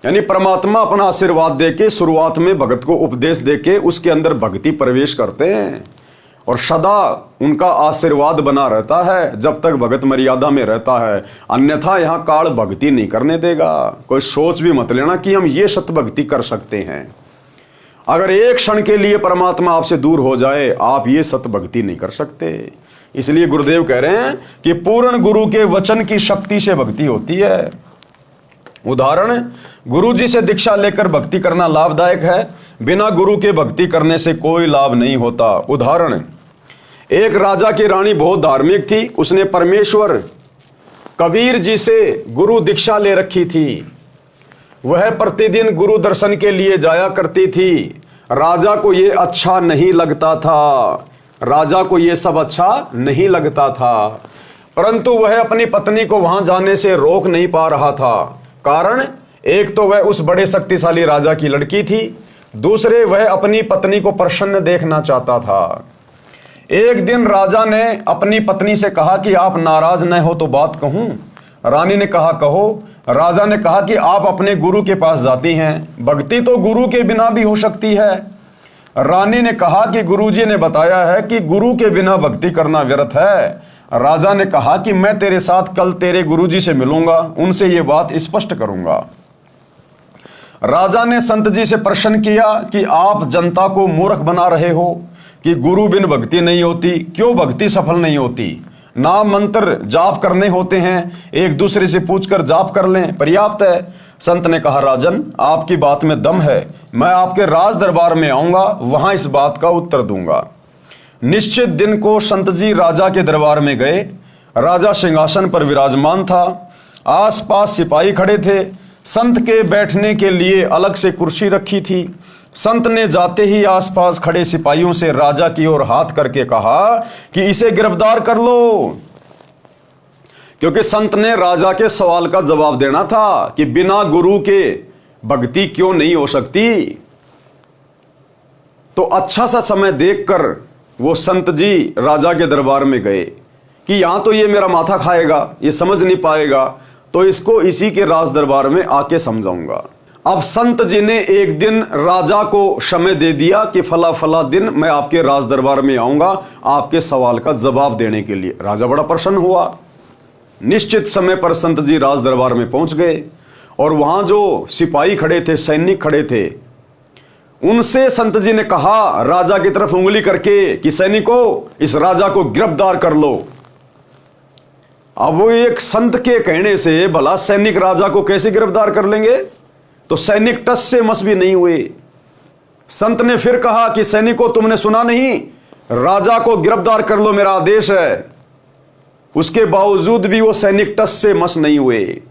यानी परमात्मा अपना आशीर्वाद देके शुरुआत में भगत को उपदेश देके उसके अंदर भक्ति प्रवेश करते हैं, और सदा उनका आशीर्वाद बना रहता है जब तक भगत मर्यादा में रहता है। अन्यथा यहां काल भक्ति नहीं करने देगा। कोई सोच भी मत लेना कि हम ये सत भक्ति कर सकते हैं। अगर एक क्षण के लिए परमात्मा आपसे दूर हो जाए, आप ये सत भक्ति नहीं कर सकते। इसलिए गुरुदेव कह रहे हैं कि पूर्ण गुरु के वचन की शक्ति से भक्ति होती है। उदाहरण, गुरु जी से दीक्षा लेकर भक्ति करना लाभदायक है, बिना गुरु के भक्ति करने से कोई लाभ नहीं होता। उदाहरण, एक राजा की रानी बहुत धार्मिक थी। उसने परमेश्वर कबीर जी से गुरु दीक्षा ले रखी थी। वह प्रतिदिन गुरु दर्शन के लिए जाया करती थी। राजा को यह अच्छा नहीं लगता था, राजा को यह सब अच्छा नहीं लगता था, परंतु वह अपनी पत्नी को वहां जाने से रोक नहीं पा रहा था। कारण, एक तो वह उस बड़े शक्तिशाली राजा की लड़की थी, दूसरे वह अपनी पत्नी को प्रसन्न देखना चाहता था। एक दिन राजा ने अपनी पत्नी से कहा कि आप नाराज न हो तो बात कहूं। रानी ने कहा कहो। राजा ने कहा कि आप अपने गुरु के पास जाती हैं, भक्ति तो गुरु के बिना भी हो सकती है। रानी ने कहा कि गुरुजी ने बताया है कि गुरु के बिना भक्ति करना व्यर्थ है। राजा ने कहा कि मैं तेरे साथ कल तेरे गुरुजी से मिलूंगा, उनसे ये बात स्पष्ट करूंगा। राजा ने संत जी से प्रश्न किया कि आप जनता को मूर्ख बना रहे हो कि गुरु बिन भक्ति नहीं होती, क्यों भक्ति सफल नहीं होती? नाम मंत्र जाप करने होते हैं, एक दूसरे से पूछकर जाप कर लें, पर्याप्त है। संत ने कहा, राजन आपकी बात में दम है, मैं आपके राज दरबार में आऊंगा, वहां इस बात का उत्तर दूंगा। निश्चित दिन को संत जी राजा के दरबार में गए। राजा सिंहासन पर विराजमान था, आसपास सिपाही खड़े थे। संत के बैठने के लिए अलग से कुर्सी रखी थी। संत ने जाते ही आसपास खड़े सिपाहियों से राजा की ओर हाथ करके कहा कि इसे गिरफ्तार कर लो, क्योंकि संत ने राजा के सवाल का जवाब देना था कि बिना गुरु के भक्ति क्यों नहीं हो सकती। तो अच्छा सा समय देखकर वो संत जी राजा के दरबार में गए कि यहां तो ये मेरा माथा खाएगा, ये समझ नहीं पाएगा, तो इसको इसी के राज दरबार में आके समझाऊंगा। अब संत जी ने एक दिन राजा को समय दे दिया कि फला फला दिन मैं आपके राज दरबार में आऊंगा आपके सवाल का जवाब देने के लिए। राजा बड़ा प्रसन्न हुआ। निश्चित समय पर संत जी राज दरबार में पहुंच गए और वहां जो सिपाही खड़े थे, सैनिक खड़े थे, उनसे संत जी ने कहा राजा की तरफ उंगली करके कि सैनिकों, इस राजा को गिरफ्तार कर लो। अब वो एक संत के कहने से भला सैनिक राजा को कैसे गिरफ्तार कर लेंगे? तो सैनिक टस से मस भी नहीं हुए। संत ने फिर कहा कि सैनिकों, तुमने सुना नहीं, राजा को गिरफ्तार कर लो, मेरा आदेश है। उसके बावजूद भी वो सैनिक टस से मस नहीं हुए।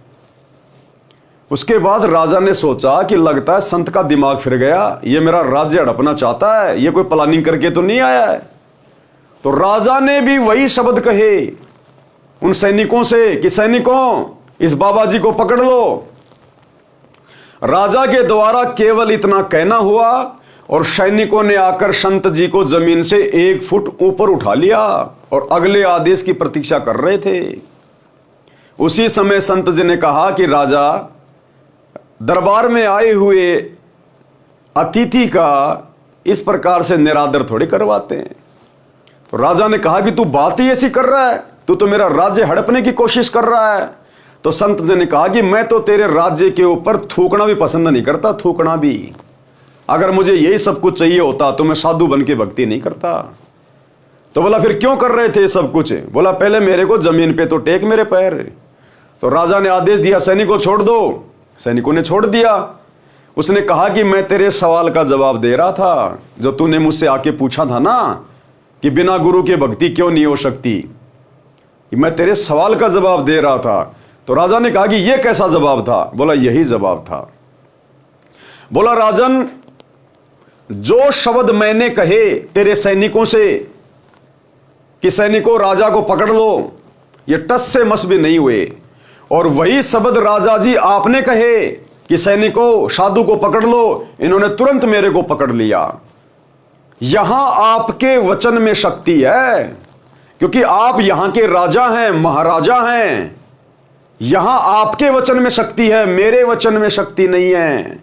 उसके बाद राजा ने सोचा कि लगता है संत का दिमाग फिर गया, ये मेरा राज्य हड़पना चाहता है, ये कोई प्लानिंग करके तो नहीं आया है। तो राजा ने भी वही शब्द कहे उन सैनिकों से कि सैनिकों, इस बाबा जी को पकड़ लो। राजा के द्वारा केवल इतना कहना हुआ और सैनिकों ने आकर संत जी को जमीन से 1 फुट ऊपर उठा लिया और अगले आदेश की प्रतीक्षा कर रहे थे। उसी समय संत जी ने कहा कि राजा, दरबार में आए हुए अतिथि का इस प्रकार से निरादर थोड़ी करवाते हैं। तो राजा ने कहा कि तू बात ही ऐसी कर रहा है, तू तो मेरा राज्य हड़पने की कोशिश कर रहा है। तो संत जी ने कहा कि मैं तो तेरे राज्य के ऊपर थूकना भी पसंद नहीं करता, थूकना भी। अगर मुझे यही सब कुछ चाहिए होता तो मैं साधु बन के भक्ति नहीं करता। तो बोला फिर क्यों कर रहे थे सब कुछ? बोला पहले मेरे को जमीन पे तो टेक मेरे पैर। तो राजा ने आदेश दिया सैनिकों छोड़ दो। सैनिकों ने छोड़ दिया। उसने कहा कि मैं तेरे सवाल का जवाब दे रहा था, जो तूने मुझसे आके पूछा था ना कि बिना गुरु के भक्ति क्यों नहीं हो सकती, मैं तेरे सवाल का जवाब दे रहा था। तो राजा ने कहा कि यह कैसा जवाब था? बोला यही जवाब था। बोला राजन, जो शब्द मैंने कहे तेरे सैनिकों से कि सैनिकों राजा को पकड़ लो, ये टस से मस भी नहीं हुए, और वही शब्द राजा जी आपने कहे कि सैनिकों साधु को पकड़ लो, इन्होंने तुरंत मेरे को पकड़ लिया। यहां आपके वचन में शक्ति है, क्योंकि आप यहां के राजा हैं, महाराजा हैं। यहां आपके वचन में शक्ति है, मेरे वचन में शक्ति नहीं है।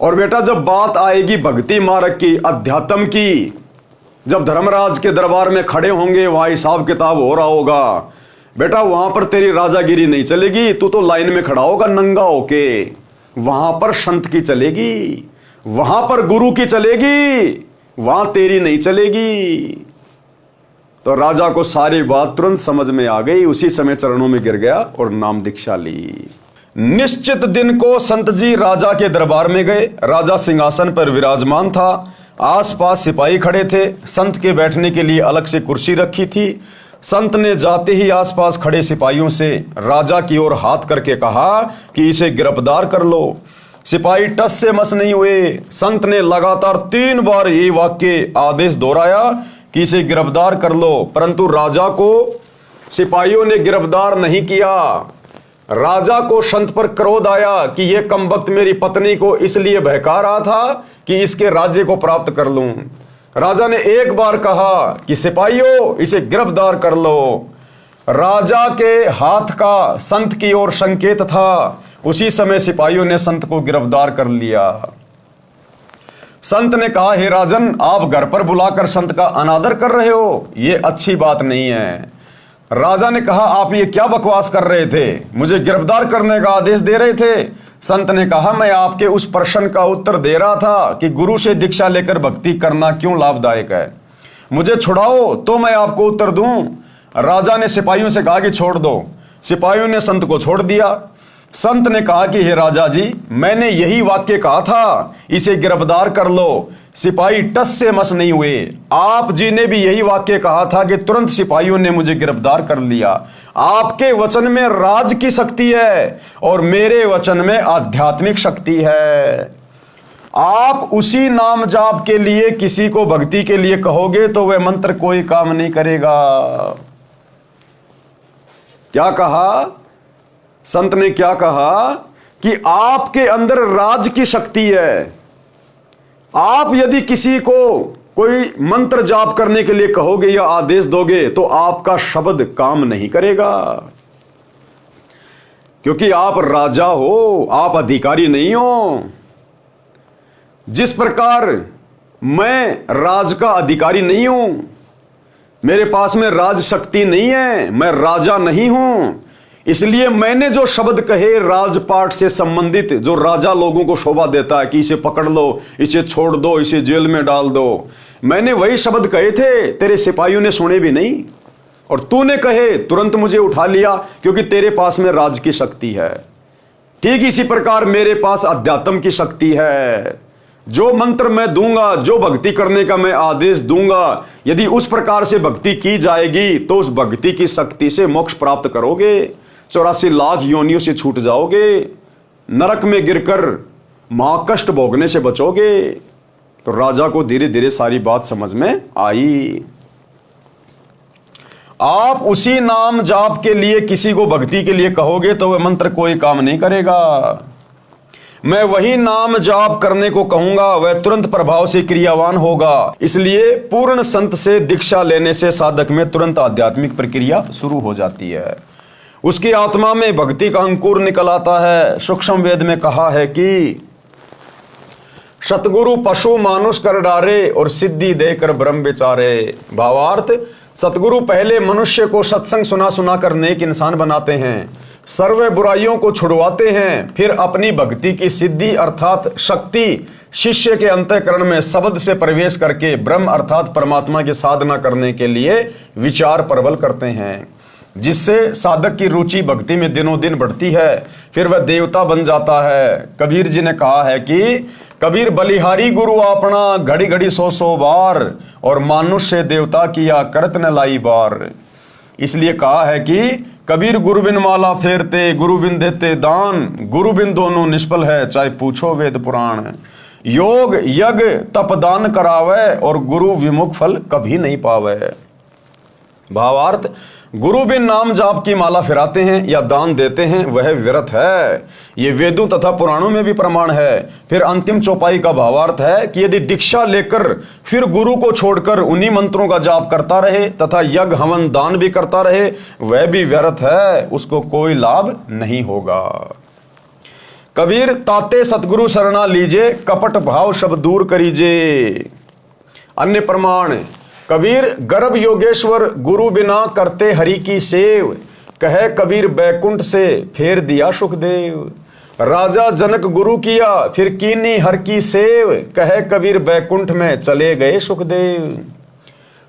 और बेटा, जब बात आएगी भक्ति मार्ग की, अध्यात्म की, जब धर्मराज के दरबार में खड़े होंगे, वहां हिसाब किताब हो रहा होगा, बेटा वहां पर तेरी राजागिरी नहीं चलेगी। तू तो लाइन में खड़ा होगा नंगा होके, वहां पर संत की चलेगी। वहां पर गुरु की चलेगी, वहां तेरी नहीं चलेगी। तो राजा को सारी बात तुरंत समझ में आ गई। उसी समय चरणों में गिर गया और नाम दीक्षा ली। निश्चित दिन को संत जी राजा के दरबार में गए। राजा सिंहासन पर विराजमान था। आसपास सिपाही खड़े थे। संत के बैठने के लिए अलग से कुर्सी रखी थी। संत ने जाते ही आसपास खड़े सिपाहियों से राजा की ओर हाथ करके कहा कि इसे गिरफ्तार कर लो। सिपाही टस से मस नहीं हुए। संत ने लगातार 3 बार ये वाक्य आदेश दोहराया कि इसे गिरफ्तार कर लो, परंतु राजा को सिपाहियों ने गिरफ्तार नहीं किया। राजा को संत पर क्रोध आया कि यह कमबख्त मेरी पत्नी को इसलिए बहका रहा था कि इसके राज्य को प्राप्त कर लूं। राजा ने एक बार कहा कि सिपाहियों इसे गिरफ्तार कर लो। राजा के हाथ का संत की ओर संकेत था। उसी समय सिपाहियों ने संत को गिरफ्तार कर लिया। संत ने कहा, हे राजन, आप घर पर बुलाकर संत का अनादर कर रहे हो, यह अच्छी बात नहीं है। राजा ने कहा, आप ये क्या बकवास कर रहे थे, मुझे गिरफ्तार करने का आदेश दे रहे थे। संत ने कहा, मैं आपके उस प्रश्न का उत्तर दे रहा था कि गुरु से दीक्षा लेकर भक्ति करना क्यों लाभदायक है। मुझे छुड़ाओ तो मैं आपको उत्तर दूं। राजा ने सिपाहियों से कहा कि छोड़ दो। सिपाहियों ने संत को छोड़ दिया। संत ने कहा कि हे राजा जी, मैंने यही वाक्य कहा था, इसे गिरफ्तार कर लो। सिपाही टस से मस नहीं हुए। आप जी ने भी यही वाक्य कहा था कि तुरंत सिपाहियों ने मुझे गिरफ्तार कर लिया। आपके वचन में राज की शक्ति है और मेरे वचन में आध्यात्मिक शक्ति है। आप उसी नाम जाप के लिए किसी को भक्ति के लिए कहोगे तो वह मंत्र कोई काम नहीं करेगा। क्या कहा संत ने? क्या कहा कि आपके अंदर राज की शक्ति है। आप यदि किसी को कोई मंत्र जाप करने के लिए कहोगे या आदेश दोगे तो आपका शब्द काम नहीं करेगा, क्योंकि आप राजा हो, आप अधिकारी नहीं हो। जिस प्रकार मैं राज का अधिकारी नहीं हूं, मेरे पास में राज शक्ति नहीं है, मैं राजा नहीं हूं, इसलिए मैंने जो शब्द कहे राजपाट से संबंधित, जो राजा लोगों को शोभा देता है कि इसे पकड़ लो, इसे छोड़ दो, इसे जेल में डाल दो, मैंने वही शब्द कहे थे। तेरे सिपाहियों ने सुने भी नहीं और तूने कहे तुरंत मुझे उठा लिया, क्योंकि तेरे पास में राज की शक्ति है। ठीक इसी प्रकार मेरे पास अध्यात्म की शक्ति है। जो मंत्र मैं दूंगा, जो भक्ति करने का मैं आदेश दूंगा, यदि उस प्रकार से भक्ति की जाएगी तो उस भक्ति की शक्ति से मोक्ष प्राप्त करोगे, 84 लाख योनियों से छूट जाओगे, नरक में गिरकर महाकष्ट भोगने से बचोगे। तो राजा को धीरे धीरे सारी बात समझ में आई। आप उसी नाम जाप के लिए किसी को भक्ति के लिए कहोगे तो वह मंत्र कोई काम नहीं करेगा। मैं वही नाम जाप करने को कहूंगा, वह तुरंत प्रभाव से क्रियावान होगा। इसलिए पूर्ण संत से दीक्षा लेने से साधक में तुरंत आध्यात्मिक प्रक्रिया शुरू हो जाती है। उसकी आत्मा में भक्ति का अंकुर निकल आता है। सूक्ष्म वेद में कहा है कि सतगुरु पशु मानुष कर डारे और सिद्धि देकर ब्रह्म विचारे। भावार्थ, सतगुरु पहले मनुष्य को सत्संग सुना सुना कर नेक इंसान बनाते हैं, सर्व बुराइयों को छुड़वाते हैं, फिर अपनी भक्ति की सिद्धि अर्थात शक्ति शिष्य के अंतःकरण में शब्द से प्रवेश करके ब्रह्म अर्थात परमात्मा की साधना करने के लिए विचार प्रबल करते हैं, जिससे साधक की रुचि भक्ति में दिनों दिन बढ़ती है। फिर वह देवता बन जाता है। कबीर जी ने कहा है कि कबीर बलिहारी गुरु आपना, घड़ी घड़ी 100 बार, और मानुष से देवता किया करत न लाई बार। इसलिए कहा है कि कबीर गुरु बिन माला फेरते, गुरु बिन देते दान, गुरु बिन दोनों निष्फल है, चाहे पूछो वेद पुराण। योग यज्ञ तप दान करावे और गुरु विमुख फल कभी नहीं पावे। भावार्थ, गुरु बिन नाम जाप की माला फिराते हैं या दान देते हैं वह व्यर्थ है। ये वेदों तथा पुराणों में भी प्रमाण है। फिर अंतिम चौपाई का भावार्थ है कि यदि दीक्षा लेकर फिर गुरु को छोड़कर उन्हीं मंत्रों का जाप करता रहे तथा यज्ञ हवन दान भी करता रहे, वह भी व्यर्थ है, उसको कोई लाभ नहीं होगा। कबीर ताते सतगुरु शरणा लीजे, कपट भाव सब दूर करीजे। अन्य प्रमाण, कबीर गर्भ योगेश्वर गुरु बिना करते हरि की सेव, कहे कबीर बैकुंठ से फेर दिया सुखदेव। राजा जनक गुरु किया, फिर कीनी हर की सेव, कहे कबीर बैकुंठ में चले गए सुखदेव।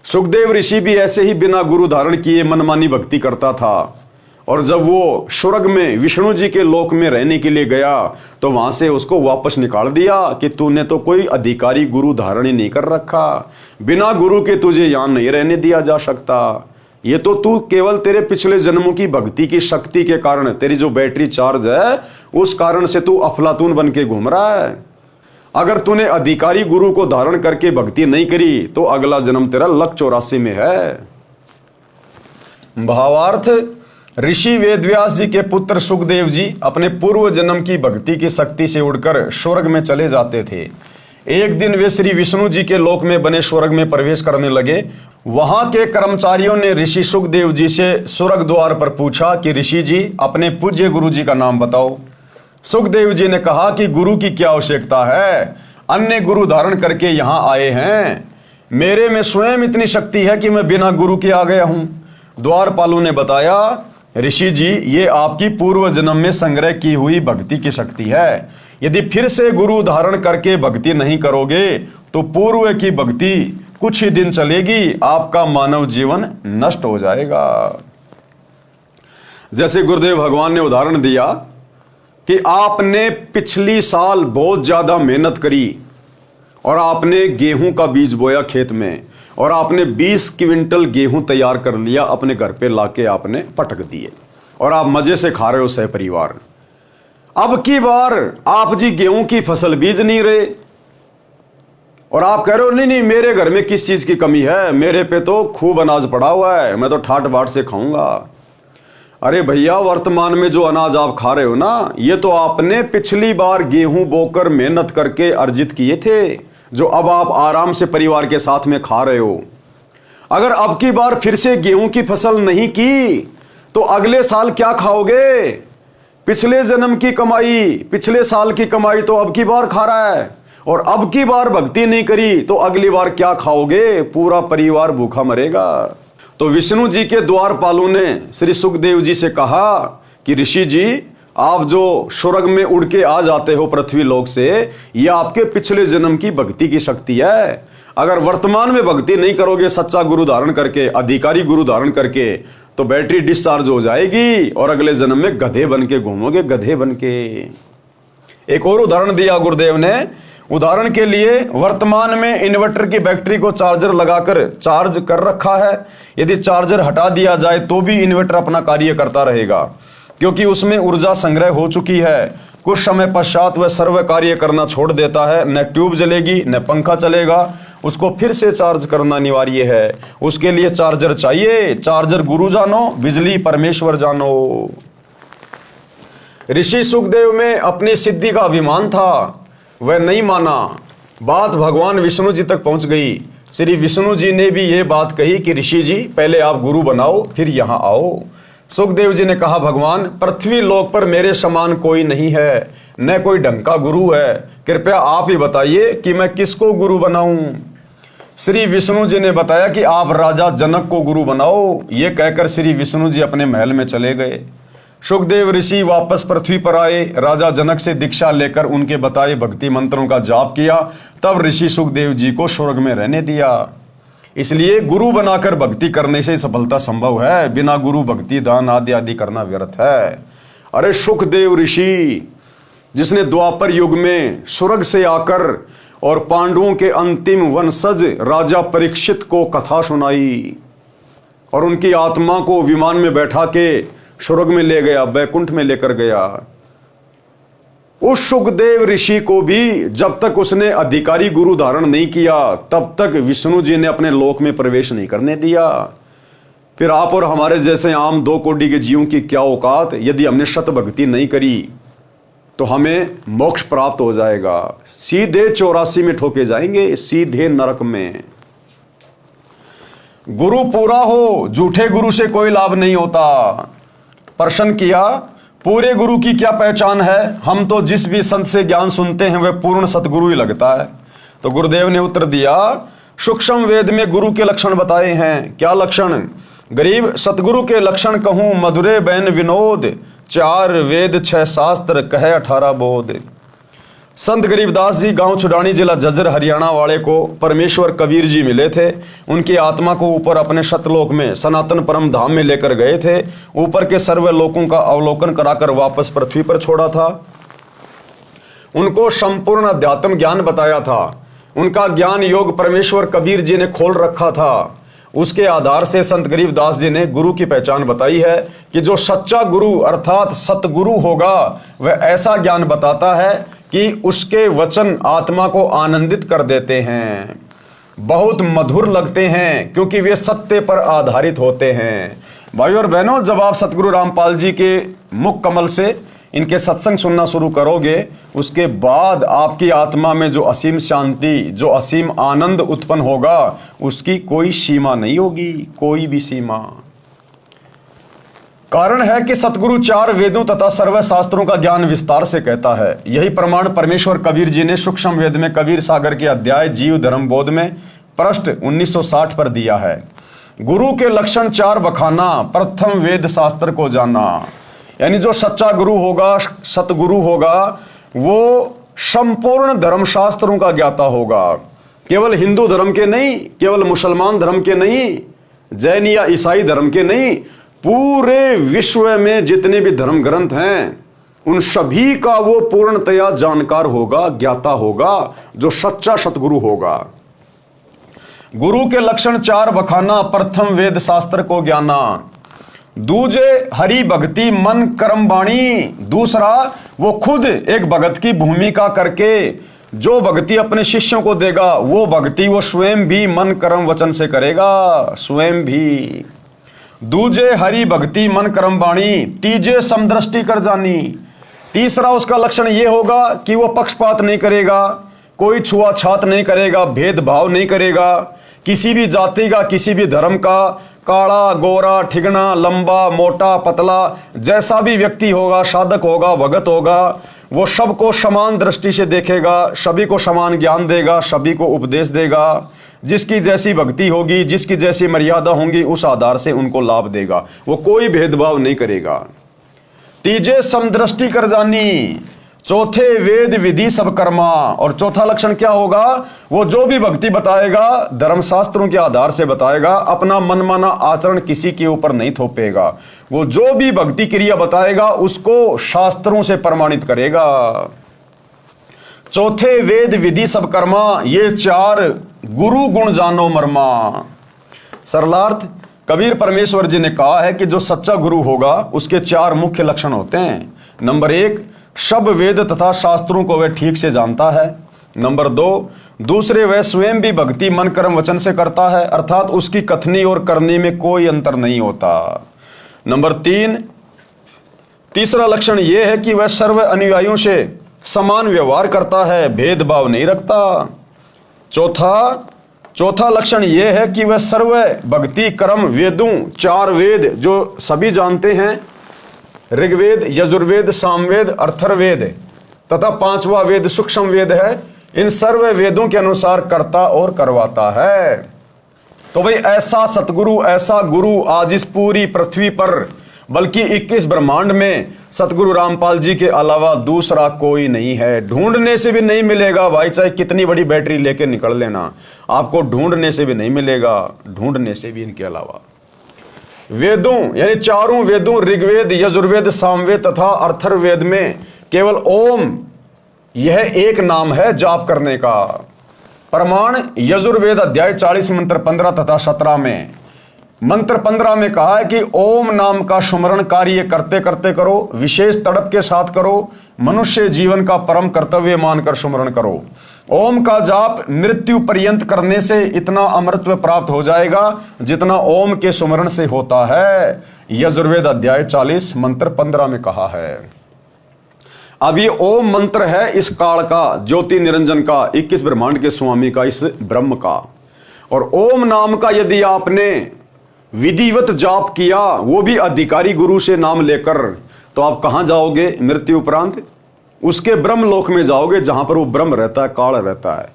सुखदेव ऋषि भी ऐसे ही बिना गुरु धारण किए मनमानी भक्ति करता था, और जब वो स्वर्ग में विष्णु जी के लोक में रहने के लिए गया तो वहां से उसको वापस निकाल दिया कि तूने तो कोई अधिकारी गुरु धारण ही नहीं कर रखा, बिना गुरु के तुझे यहां नहीं रहने दिया जा सकता। ये तो तू केवल तेरे पिछले जन्मों की भक्ति की शक्ति के कारण, तेरी जो बैटरी चार्ज है उस कारण से तू अफलातून बन के घूम रहा है। अगर तूने अधिकारी गुरु को धारण करके भक्ति नहीं करी तो अगला जन्म तेरा लक 84 में है। भावार्थ, ऋषि वेदव्यास जी के पुत्र सुखदेव जी अपने पूर्व जन्म की भक्ति की शक्ति से उड़कर स्वर्ग में चले जाते थे। एक दिन वे श्री विष्णु जी के लोक में बने स्वर्ग में प्रवेश करने लगे। वहां के कर्मचारियों ने ऋषि सुखदेव जी से स्वर्ग द्वार पर पूछा कि ऋषि जी अपने पूज्य गुरु जी का नाम बताओ। सुखदेव जी ने कहा कि गुरु की क्या आवश्यकता है, अन्य गुरु धारण करके यहां आए हैं, मेरे में स्वयं इतनी शक्ति है कि मैं बिना गुरु के आ गया हूं। द्वारपालों ने बताया, ऋषि जी ये आपकी पूर्व जन्म में संग्रह की हुई भक्ति की शक्ति है, यदि फिर से गुरु धारण करके भक्ति नहीं करोगे तो पूर्व की भक्ति कुछ ही दिन चलेगी, आपका मानव जीवन नष्ट हो जाएगा। जैसे गुरुदेव भगवान ने उदाहरण दिया कि आपने पिछली साल बहुत ज्यादा मेहनत करी और आपने गेहूं का बीज बोया खेत में और आपने 20 क्विंटल गेहूं तैयार कर लिया, अपने घर पे लाके आपने पटक दिए और आप मजे से खा रहे हो सह परिवार। अब की बार आप जी गेहूं की फसल बीज नहीं रहे और आप कह रहे हो नहीं नहीं मेरे घर में किस चीज की कमी है, मेरे पे तो खूब अनाज पड़ा हुआ है, मैं तो ठाट बाट से खाऊंगा। अरे भैया, वर्तमान में जो अनाज आप खा रहे हो ना, ये तो आपने पिछली बार गेहूं बोकर मेहनत करके अर्जित किए थे, जो अब आप आराम से परिवार के साथ में खा रहे हो। अगर अब की बार फिर से गेहूं की फसल नहीं की तो अगले साल क्या खाओगे? पिछले जन्म की कमाई, पिछले साल की कमाई तो अब की बार खा रहा है, और अब की बार भक्ति नहीं करी तो अगली बार क्या खाओगे? पूरा परिवार भूखा मरेगा। तो विष्णु जी के द्वारपालों ने श्री सुखदेव जी से कहा कि ऋषि जी, आप जो स्वर्ग में उड़ के आ जाते हो पृथ्वी लोक से, यह आपके पिछले जन्म की भक्ति की शक्ति है। अगर वर्तमान में भक्ति नहीं करोगे सच्चा गुरु धारण करके, अधिकारी गुरु धारण करके, तो बैटरी डिस्चार्ज हो जाएगी और अगले जन्म में गधे बन के घूमोगे, गधे बन के। एक और उदाहरण दिया गुरुदेव ने। उदाहरण के लिए, वर्तमान में इन्वर्टर की बैटरी को चार्जर लगाकर चार्ज कर रखा है, यदि चार्जर हटा दिया जाए तो भी इन्वर्टर अपना कार्य करता रहेगा, क्योंकि उसमें ऊर्जा संग्रह हो चुकी है। कुछ समय पश्चात वह सर्व कार्य करना छोड़ देता है, न ट्यूब जलेगी न पंखा चलेगा, उसको फिर से चार्ज करना अनिवार्य है। उसके लिए चार्जर चाहिए। चार्जर गुरु जानो, बिजली परमेश्वर जानो। ऋषि सुखदेव में अपनी सिद्धि का अभिमान था, वह नहीं माना। बात भगवान विष्णु जी तक पहुंच गई। श्री विष्णु जी ने भी यह बात कही कि ऋषि जी पहले आप गुरु बनाओ फिर यहां आओ। सुखदेव जी ने कहा, भगवान पृथ्वी लोक पर मेरे समान कोई नहीं है, न कोई ढंग का गुरु है, कृपया आप ही बताइए कि मैं किसको गुरु बनाऊं। श्री विष्णु जी ने बताया कि आप राजा जनक को गुरु बनाओ। ये कहकर श्री विष्णु जी अपने महल में चले गए। सुखदेव ऋषि वापस पृथ्वी पर आए, राजा जनक से दीक्षा लेकर उनके बताए भक्ति मंत्रों का जाप किया, तब ऋषि सुखदेव जी को स्वर्ग में रहने दिया। इसलिए गुरु बनाकर भक्ति करने से सफलता संभव है, बिना गुरु भक्ति दान आदि आदि करना व्यर्थ है। अरे सुखदेव ऋषि, जिसने द्वापर युग में स्वर्ग से आकर और पांडवों के अंतिम वंशज राजा परीक्षित को कथा सुनाई और उनकी आत्मा को विमान में बैठा के स्वर्ग में ले गया, बैकुंठ में लेकर गया, उस सुखदेव ऋषि को भी जब तक उसने अधिकारी गुरु धारण नहीं किया तब तक विष्णु जी ने अपने लोक में प्रवेश नहीं करने दिया। फिर आप और हमारे जैसे आम 2 कोटि के जीवों की क्या औकात? यदि हमने शत भक्ति नहीं करी तो हमें मोक्ष प्राप्त हो जाएगा, सीधे 84 में ठोके जाएंगे, सीधे नरक में। गुरु पूरा हो, झूठे गुरु से कोई लाभ नहीं होता। प्रश्न किया, पूरे गुरु की क्या पहचान है? हम तो जिस भी संत से ज्ञान सुनते हैं वह पूर्ण सतगुरु ही लगता है। तो गुरुदेव ने उत्तर दिया, सूक्ष्म वेद में गुरु के लक्षण बताए हैं। क्या लक्षण? गरीब सतगुरु के लक्षण कहूं, मधुरे बैन विनोद, 4 वेद 6 शास्त्र कहे 18 बोध। संत गरीबदास जी गांव छुडानी जिला झज्जर हरियाणा वाले को परमेश्वर कबीर जी मिले थे। उनकी आत्मा को ऊपर अपने सतलोक में सनातन परम धाम में लेकर गए थे। ऊपर के सर्व लोकों का अवलोकन कराकर वापस पृथ्वी पर छोड़ा था। उनको संपूर्ण अध्यात्म ज्ञान बताया था। उनका ज्ञान योग परमेश्वर कबीर जी ने खोल रखा था। उसके आधार से संत गरीबदास जी ने गुरु की पहचान बताई है कि जो सच्चा गुरु अर्थात सतगुरु होगा वह ऐसा ज्ञान बताता है कि उसके वचन आत्मा को आनंदित कर देते हैं, बहुत मधुर लगते हैं, क्योंकि वे सत्य पर आधारित होते हैं। भाइयों और बहनों, जब आप सतगुरु रामपाल जी के मुख कमल से इनके सत्संग सुनना शुरू करोगे, उसके बाद आपकी आत्मा में जो असीम शांति, जो असीम आनंद उत्पन्न होगा, उसकी कोई सीमा नहीं होगी, कोई भी सीमा। कारण है कि सतगुरु 4 वेदों तथा सर्व शास्त्रों का ज्ञान विस्तार से कहता है। यही प्रमाण परमेश्वर कबीर जी ने सूक्ष्म वेद में कबीर सागर के अध्याय जीव धर्म बोध में पृष्ठ 1960 पर दिया है। गुरु के लक्षण 4 बखाना, प्रथम वेद शास्त्र को जाना। यानी जो सच्चा गुरु होगा, सतगुरु होगा, वो संपूर्ण धर्मशास्त्रों का ज्ञाता होगा। केवल हिंदू धर्म के नहीं, केवल मुसलमान धर्म के नहीं, जैन या ईसाई धर्म के नहीं, पूरे विश्व में जितने भी धर्म ग्रंथ हैं उन सभी का वो पूर्णतया जानकार होगा, ज्ञाता होगा, जो सच्चा सतगुरु होगा। गुरु के लक्षण 4 बखाना, प्रथम वेद शास्त्र को ज्ञाना। दूजे हरि भक्ति मन कर्म वाणी। दूसरा वो खुद एक भगत की भूमिका करके जो भक्ति अपने शिष्यों को देगा, वो भक्ति वो स्वयं भी मन कर्म वचन से करेगा, स्वयं भी। दूजे हरि भक्ति मन कर्म वाणी। तीजे समदृष्टि कर जानी। तीसरा उसका लक्षण ये होगा कि वो पक्षपात नहीं करेगा, कोई छुआछात नहीं करेगा, भेदभाव नहीं करेगा, किसी भी जाति का, किसी भी धर्म का, काला गोरा ठिगना, लंबा मोटा पतला, जैसा भी व्यक्ति होगा, साधक होगा, भगत होगा, वो सबको समान दृष्टि से देखेगा, सभी को समान ज्ञान देगा, सभी को उपदेश देगा। जिसकी जैसी भक्ति होगी, जिसकी जैसी मर्यादा होंगी, उस आधार से उनको लाभ देगा। वो कोई भेदभाव नहीं करेगा। तीजे समदृष्टि कर जानी। चौथे वेद विधि सब कर्मा। और चौथा लक्षण क्या होगा? वो जो भी भक्ति बताएगा धर्मशास्त्रों के आधार से बताएगा, अपना मनमाना आचरण किसी के ऊपर नहीं थोपेगा। वो जो भी भक्ति क्रिया बताएगा उसको शास्त्रों से प्रमाणित करेगा। चौथे वेद विधि सब कर्मा, ये 4 गुरु गुण जानो मर्मा। सरलार्थ कबीर परमेश्वर जी ने कहा है कि जो सच्चा गुरु होगा उसके 4 मुख्य लक्षण होते हैं। नंबर 1, सब वेद तथा शास्त्रों को वह ठीक से जानता है। नंबर 2, दूसरे वह स्वयं भी भक्ति मन कर्म वचन से करता है, अर्थात उसकी कथनी और करनी में कोई अंतर नहीं होता। नंबर 3, तीसरा लक्षण यह है कि वह सर्व अनुयायियों से समान व्यवहार करता है, भेदभाव नहीं रखता। चौथा लक्षण यह है कि वह सर्व भक्ति कर्म वेदों, 4 वेद जो सभी जानते हैं, ऋग्वेद, यजुर्वेद, सामवेद, अथर्ववेद तथा 5वां वेद सूक्ष्म वेद है, इन सर्व वेदों के अनुसार करता और करवाता है। तो भाई ऐसा सतगुरु, ऐसा गुरु आज इस पूरी पृथ्वी पर, बल्कि 21 ब्रह्मांड में सतगुरु रामपाल जी के अलावा दूसरा कोई नहीं है। ढूंढने से भी नहीं मिलेगा भाई, चाहे कितनी बड़ी बैटरी लेके निकल लेना, आपको ढूंढने से भी नहीं मिलेगा, ढूंढने से भी इनके अलावा। वेदों यानी 4 वेदों, ऋग्वेद, यजुर्वेद, सामवेद तथा अथर्ववेद में केवल ओम यह एक नाम है जाप करने का। प्रमाण यजुर्वेद अध्याय 40 मंत्र 15 तथा 17 में। मंत्र 15 में कहा है कि ओम नाम का सुमरण कार्य करते करते करो, विशेष तड़प के साथ करो, मनुष्य जीवन का परम कर्तव्य मानकर सुमरण करो। ओम का जाप मृत्यु पर्यंत करने से इतना अमरत्व प्राप्त हो जाएगा जितना ओम के सुमरण से होता है। यजुर्वेद अध्याय 40 मंत्र 15 में कहा है। अब ये ओम मंत्र है इस काल का, ज्योति निरंजन का, 21 ब्रह्मांड के स्वामी का, इस ब्रह्म का। और ओम नाम का यदि आपने विधिवत जाप किया, वो भी अधिकारी गुरु से नाम लेकर, तो आप कहां जाओगे मृत्यु उपरांत? उसके ब्रह्म लोक में जाओगे जहां पर वो ब्रह्म रहता है, काल रहता है।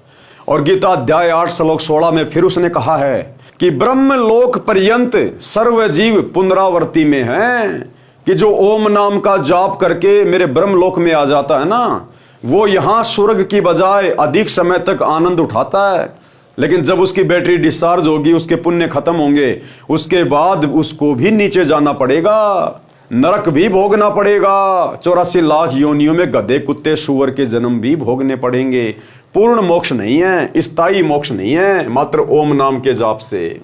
और गीता अध्याय 8 श्लोक 16 में फिर उसने कहा है कि ब्रह्म लोक पर्यंत सर्व जीव पुनरावर्ती में हैं। कि जो ओम नाम का जाप करके मेरे ब्रह्मलोक में आ जाता है ना, वो यहां स्वर्ग की बजाय अधिक समय तक आनंद उठाता है। लेकिन जब उसकी बैटरी डिस्चार्ज होगी, उसके पुण्य खत्म होंगे, उसके बाद उसको भी नीचे जाना पड़ेगा, नरक भी भोगना पड़ेगा। 84 लाख योनियों में गधे कुत्ते सूअर के जन्म भी भोगने पड़ेंगे। पूर्ण मोक्ष नहीं है, स्थायी मोक्ष नहीं है, मात्र ओम नाम के जाप से।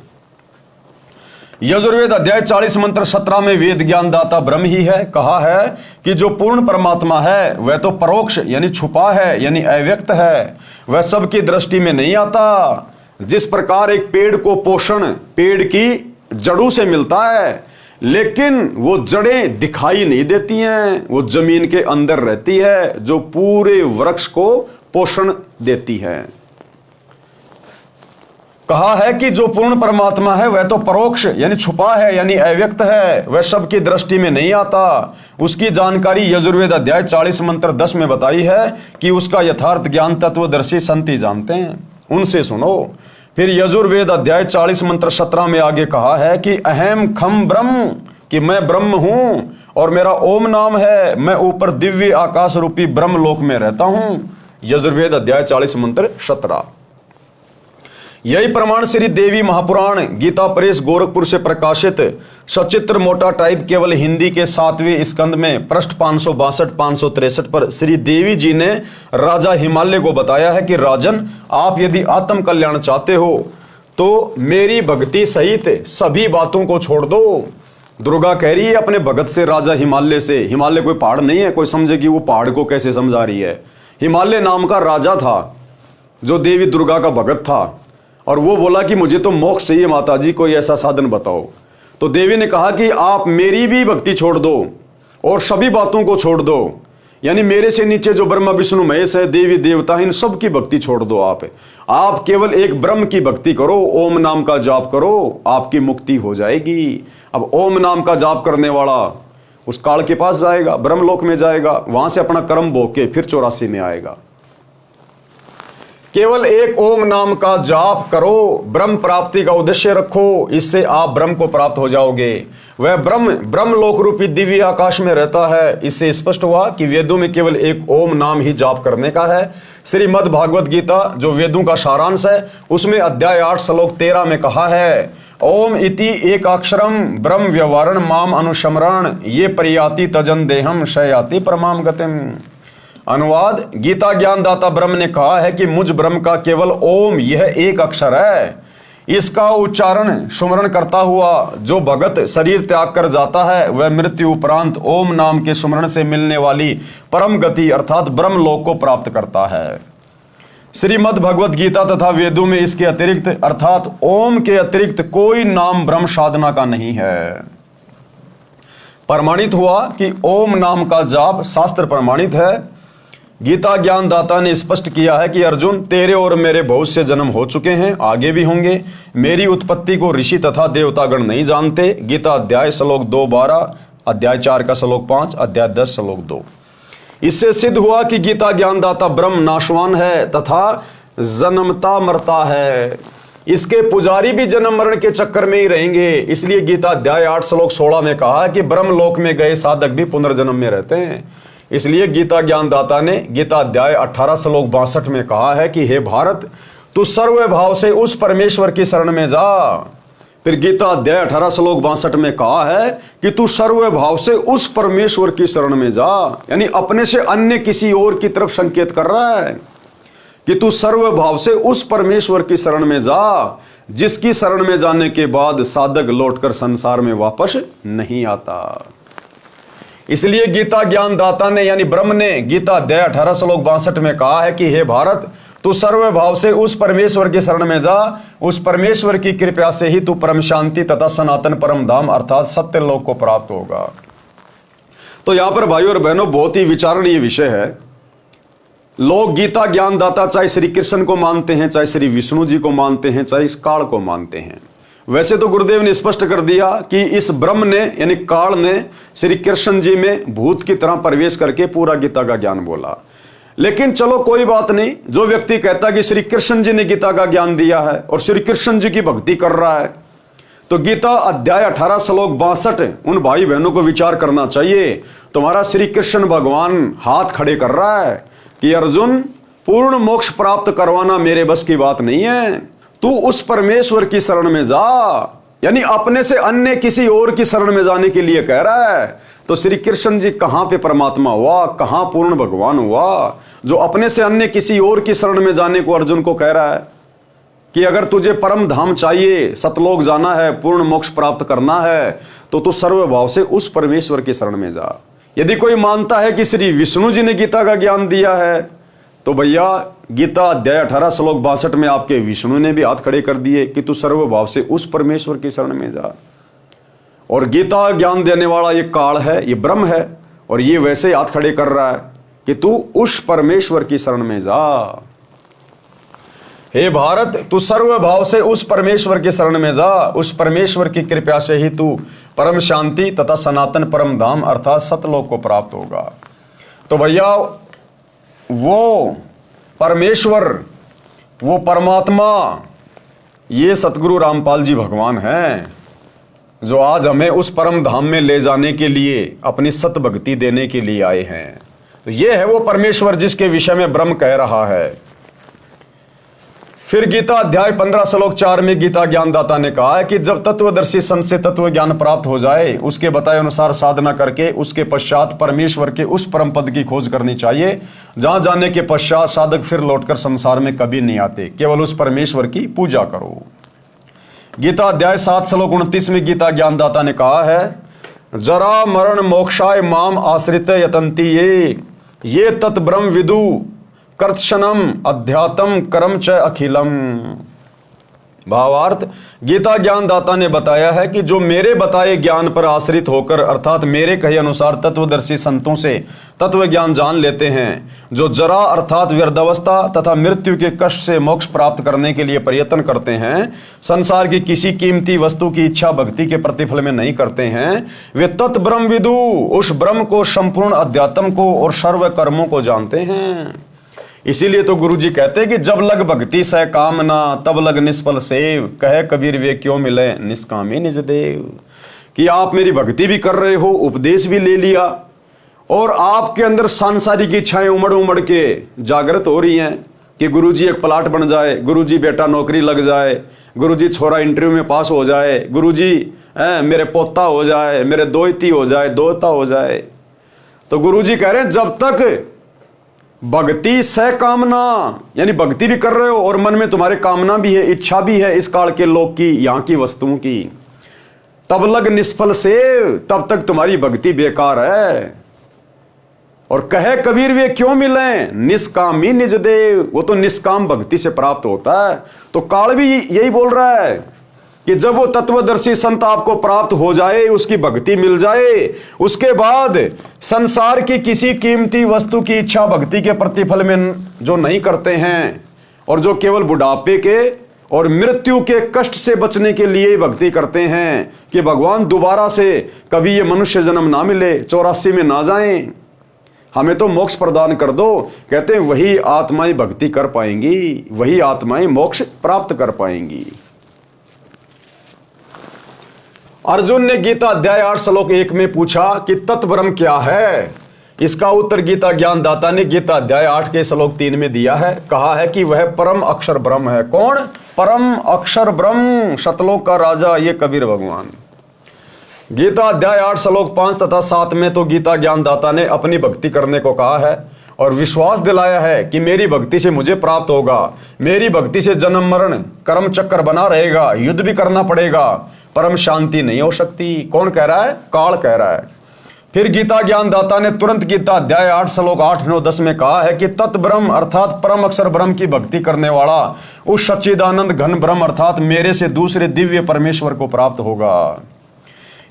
यजुर्वेद अध्याय 40 मंत्र 17 में वेद ज्ञान दाता ब्रह्म ही है। कहा है कि जो पूर्ण परमात्मा है वह तो परोक्ष यानी छुपा है, यानी अव्यक्त है, वह सबकी दृष्टि में नहीं आता। जिस प्रकार एक पेड़ को पोषण पेड़ की जड़ों से मिलता है, लेकिन वो जड़ें दिखाई नहीं देती हैं, वो जमीन के अंदर रहती है, जो पूरे वृक्ष को पोषण देती है। कहा है कि जो पूर्ण परमात्मा है वह तो परोक्ष यानी छुपा है, यानी अव्यक्त है, वह सबकी दृष्टि में नहीं आता। उसकी जानकारी यजुर्वेद अध्याय 40 मंत्र 10 में बताई है कि उसका यथार्थ ज्ञान तत्वदर्शी संत ही जानते हैं, उनसे सुनो। फिर यजुर्वेद अध्याय 40 मंत्र 17 में आगे कहा है कि अहम खम ब्रह्म, कि मैं ब्रह्म हूं और मेरा ओम नाम है, मैं ऊपर दिव्य आकाश रूपी ब्रह्म लोक में रहता हूं। यजुर्वेद अध्याय 40 मंत्र 17। यही प्रमाण श्री देवी महापुराण गीता प्रेस गोरखपुर से प्रकाशित सचित्र मोटा टाइप केवल हिंदी के 7वें स्कंद में पृष्ठ 562-563 पर श्री देवी जी ने राजा हिमालय को बताया है कि राजन, आप यदि आत्म कल्याण चाहते हो तो मेरी भक्ति सहित सभी बातों को छोड़ दो। दुर्गा कह रही है अपने भगत से, राजा हिमालय से। हिमालय कोई पहाड़ नहीं है, कोई समझे कि वो पहाड़ को कैसे समझा रही है। हिमालय नाम का राजा था जो देवी दुर्गा का भगत था, और वो बोला कि मुझे तो मोक्ष चाहिए माता जी, कोई ऐसा साधन बताओ। तो देवी ने कहा कि आप मेरी भी भक्ति छोड़ दो और सभी बातों को छोड़ दो, यानी मेरे से नीचे जो ब्रह्मा विष्णु महेश है, देवी देवता, इन सब की भक्ति छोड़ दो। आप केवल एक ब्रह्म की भक्ति करो, ओम नाम का जाप करो, आपकी मुक्ति हो जाएगी। अब ओम नाम का जाप करने वाला उस काल के पास जाएगा, ब्रह्मलोक में जाएगा, वहां से अपना कर्म भोग के फिर 84 में आएगा। केवल एक ओम नाम का जाप करो, ब्रह्म प्राप्ति का उद्देश्य रखो, इससे आप ब्रह्म को प्राप्त हो जाओगे। वह ब्रह्म लोक रूपी दिव्य आकाश में रहता है। इससे स्पष्ट हुआ कि वेदों में केवल एक ओम नाम ही जाप करने का है। श्रीमद् भागवत गीता जो वेदों का सारांश है, उसमें अध्याय 8 श्लोक 13 में कहा है, ओम इति एक अक्षरम ब्रह्म व्यवहारण माम अनुस्मरण ये प्रयाति तजन देहम शयाति परमाम गतिम। अनुवाद, गीता ज्ञानदाता ब्रह्म ने कहा है कि मुझ ब्रह्म का केवल ओम यह एक अक्षर है, इसका उच्चारण सुमरण करता हुआ जो भगत शरीर त्याग कर जाता है, वह मृत्यु उपरांत ओम नाम के सुमरण से मिलने वाली परम गति अर्थात ब्रह्म लोक को प्राप्त करता है। श्रीमद् भगवत गीता तथा वेदों में इसके अतिरिक्त अर्थात ओम के अतिरिक्त कोई नाम ब्रह्म साधना का नहीं है। प्रमाणित हुआ कि ओम नाम का जाप शास्त्र प्रमाणित है। गीता ज्ञानदाता ने स्पष्ट किया है कि अर्जुन, तेरे और मेरे बहुत से जन्म हो चुके हैं, आगे भी होंगे। मेरी उत्पत्ति को ऋषि तथा देवतागण नहीं जानते। गीता अध्याय श्लोक 2:12, अध्याय 4 का श्लोक 5, अध्याय 10 श्लोक 2। इससे सिद्ध हुआ कि गीता ज्ञानदाता ब्रह्म नाशवान है तथा जन्मता मरता है। इसके पुजारी भी जन्म मरण के चक्कर में ही रहेंगे। इसलिए गीता अध्याय 8 श्लोक 16 में कहा कि ब्रह्म लोक में गए साधक भी पुनर्जन्म में रहते हैं। इसलिए गीता ज्ञानदाता ने गीता अध्याय 18 श्लोक 62 में कहा है कि हे भारत, तू सर्व भाव से उस परमेश्वर की शरण में जा। फिर गीता अध्याय 18 श्लोक 62 में कहा है कि तू सर्व भाव से उस परमेश्वर की शरण में जा, यानी अपने से अन्य किसी और की तरफ संकेत कर रहा है कि तू सर्व भाव से उस परमेश्वर की शरण में जा, जिसकी शरण में जाने के बाद साधक लौटकर संसार में वापस नहीं आता। इसलिए गीता ज्ञानदाता ने यानी ब्रह्म ने गीता अध्याय 18 श्लोक 62 में कहा है कि हे भारत, तू सर्व भाव से उस परमेश्वर की शरण में जा, उस परमेश्वर की कृपा से ही तू परम शांति तथा सनातन परम धाम अर्थात सत्य लोक को प्राप्त होगा। तो यहां पर भाइयों और बहनों बहुत ही विचारणीय विषय है। लोग गीता ज्ञानदाता चाहे श्री कृष्ण को मानते हैं, चाहे श्री विष्णु जी को मानते हैं, चाहे इस काल को मानते हैं। वैसे तो गुरुदेव ने स्पष्ट कर दिया कि इस ब्रह्म ने यानी काल ने श्री कृष्ण जी में भूत की तरह प्रवेश करके पूरा गीता का ज्ञान बोला। लेकिन चलो कोई बात नहीं, जो व्यक्ति कहता कि श्री कृष्ण जी ने गीता का ज्ञान दिया है और श्री कृष्ण जी की भक्ति कर रहा है, तो गीता अध्याय 18 श्लोक 62 उन भाई बहनों को विचार करना चाहिए। तुम्हारा श्री कृष्ण भगवान हाथ खड़े कर रहा है कि अर्जुन, पूर्ण मोक्ष प्राप्त करवाना मेरे बस की बात नहीं है, तू उस परमेश्वर की शरण में जा। यानी अपने से अन्य किसी और की शरण में जाने के लिए कह रहा है। तो श्री कृष्ण जी कहां पे परमात्मा हुआ, कहां पूर्ण भगवान हुआ, जो अपने से अन्य किसी और की शरण में जाने को अर्जुन को कह रहा है कि अगर तुझे परम धाम चाहिए, सतलोक जाना है, पूर्ण मोक्ष प्राप्त करना है, तो तू सर्वभाव से उस परमेश्वर की शरण में जा। यदि कोई मानता है कि श्री विष्णु जी ने गीता का ज्ञान दिया है, तो भैया गीता अध्याय 18 श्लोक 62 में आपके विष्णु ने भी हाथ खड़े कर दिए कि तू सर्वभाव से उस परमेश्वर की शरण में जा। और गीता ज्ञान देने वाला ये काल है, ये ब्रह्म है, और ये वैसे हाथ खड़े कर रहा है कि तू उस परमेश्वर की शरण में जा। हे भारत, तू सर्वभाव से उस परमेश्वर की शरण में जा। उस परमेश्वर की कृपा से ही तू परम शांति तथा सनातन परम धाम अर्थात सतलोक को प्राप्त होगा। तो भैया वो परमेश्वर, वो परमात्मा, ये सतगुरु रामपाल जी भगवान हैं, जो आज हमें उस परम धाम में ले जाने के लिए अपनी सत भक्ति देने के लिए आए हैं। तो ये है वो परमेश्वर जिसके विषय में ब्रह्म कह रहा है। फिर गीता अध्याय 15 श्लोक 4 में गीता ज्ञानदाता ने कहा है कि जब तत्वदर्शी संत से तत्व ज्ञान प्राप्त हो जाए, उसके बताए अनुसार साधना करके उसके पश्चात परमेश्वर के उस परम पद की खोज करनी चाहिए, जहां जाने के पश्चात साधक फिर लौटकर संसार में कभी नहीं आते। केवल उस परमेश्वर की पूजा करो। गीता अध्याय 7 श्लोक 29 में गीता ज्ञानदाता ने कहा है, जरा मरण मोक्षाय माम आश्रित यतंती ये तत् ब्रह्म विदु कर्तशनम अध्यात्म कर्म च अखिलम। भावार्थ, गीता ज्ञानदाता ने बताया है कि जो मेरे बताए ज्ञान पर आश्रित होकर अर्थात मेरे कहे अनुसार तत्वदर्शी संतों से तत्व ज्ञान जान लेते हैं, जो जरा अर्थात व्यर्धावस्था तथा मृत्यु के कष्ट से मोक्ष प्राप्त करने के लिए प्रयत्न करते हैं, संसार की किसी कीमती वस्तु की इच्छा भक्ति के प्रतिफल में नहीं करते हैं, वे तत् ब्रह्म विदु उस ब्रह्म को, संपूर्ण अध्यात्म को और सर्व कर्मों को जानते हैं। इसीलिए तो गुरु जी कहते हैं कि जब लग भक्ति सह कामना तब लग निष्फल सेव, कहे कबीर वे क्यों मिले निष्कामी निज देव। कि आप मेरी भक्ति भी कर रहे हो, उपदेश भी ले लिया, और आपके अंदर सांसारिक इच्छाएं उमड़ उमड़ के जागृत हो रही हैं कि गुरु जी एक प्लाट बन जाए, गुरु जी बेटा नौकरी लग जाए, गुरु जी छोरा इंटरव्यू में पास हो जाए, गुरु जी मेरे पोता हो जाए, मेरे दोहती हो जाए, दोहता हो जाए। तो गुरु जी कह रहे हैं जब तक भक्ति सह कामना, यानी भक्ति भी कर रहे हो और मन में तुम्हारे कामना भी है, इच्छा भी है इस काल के लोक की, यहां की वस्तुओं की, तब लग निष्फल से, तब तक तुम्हारी भक्ति बेकार है। और कहे कबीर वे क्यों मिले निष्कामी निज देव, वो तो निष्काम भक्ति से प्राप्त होता है। तो काल भी यही बोल रहा है कि जब वो तत्वदर्शी संत आपको प्राप्त हो जाए, उसकी भक्ति मिल जाए, उसके बाद संसार की किसी कीमती वस्तु की इच्छा भक्ति के प्रतिफल में जो नहीं करते हैं, और जो केवल बुढ़ापे के और मृत्यु के कष्ट से बचने के लिए भक्ति करते हैं कि भगवान दोबारा से कभी ये मनुष्य जन्म ना मिले, 84 में ना जाएं, हमें तो मोक्ष प्रदान कर दो, कहते हैं वही आत्माएं भक्ति कर पाएंगी, वही आत्माएं मोक्ष प्राप्त कर पाएंगी। अर्जुन ने गीता अध्याय 8 श्लोक 1 में पूछा कि तत्ब्रह्म क्या है। इसका उत्तर गीता ज्ञानदाता ने गीता अध्याय 8 के श्लोक 3 में दिया है। कहा है कि वह परम अक्षर ब्रह्म है। कौन? परम अक्षर ब्रह्म, सतलोक का राजा, ये कबीर भगवान। गीता अध्याय 8 श्लोक 5 तथा 7 में तो गीता ज्ञानदाता ने अपनी भक्ति करने को कहा है और विश्वास दिलाया है कि मेरी भक्ति से मुझे प्राप्त होगा, मेरी भक्ति से जन्म मरण कर्म चक्कर बना रहेगा, युद्ध भी करना पड़ेगा, परम शांति नहीं हो सकती। कौन कह रहा है? काल कह रहा है। फिर गीता ज्ञानदाता ने तुरंत गीता अध्याय 8 श्लोक 8, 9, 10 में कहा है कि तत् ब्रह्म अर्थात परम अक्षर ब्रह्म की भक्ति करने वाला उस सच्चिदानंद घन ब्रह्म अर्थात मेरे से दूसरे दिव्य परमेश्वर को प्राप्त होगा।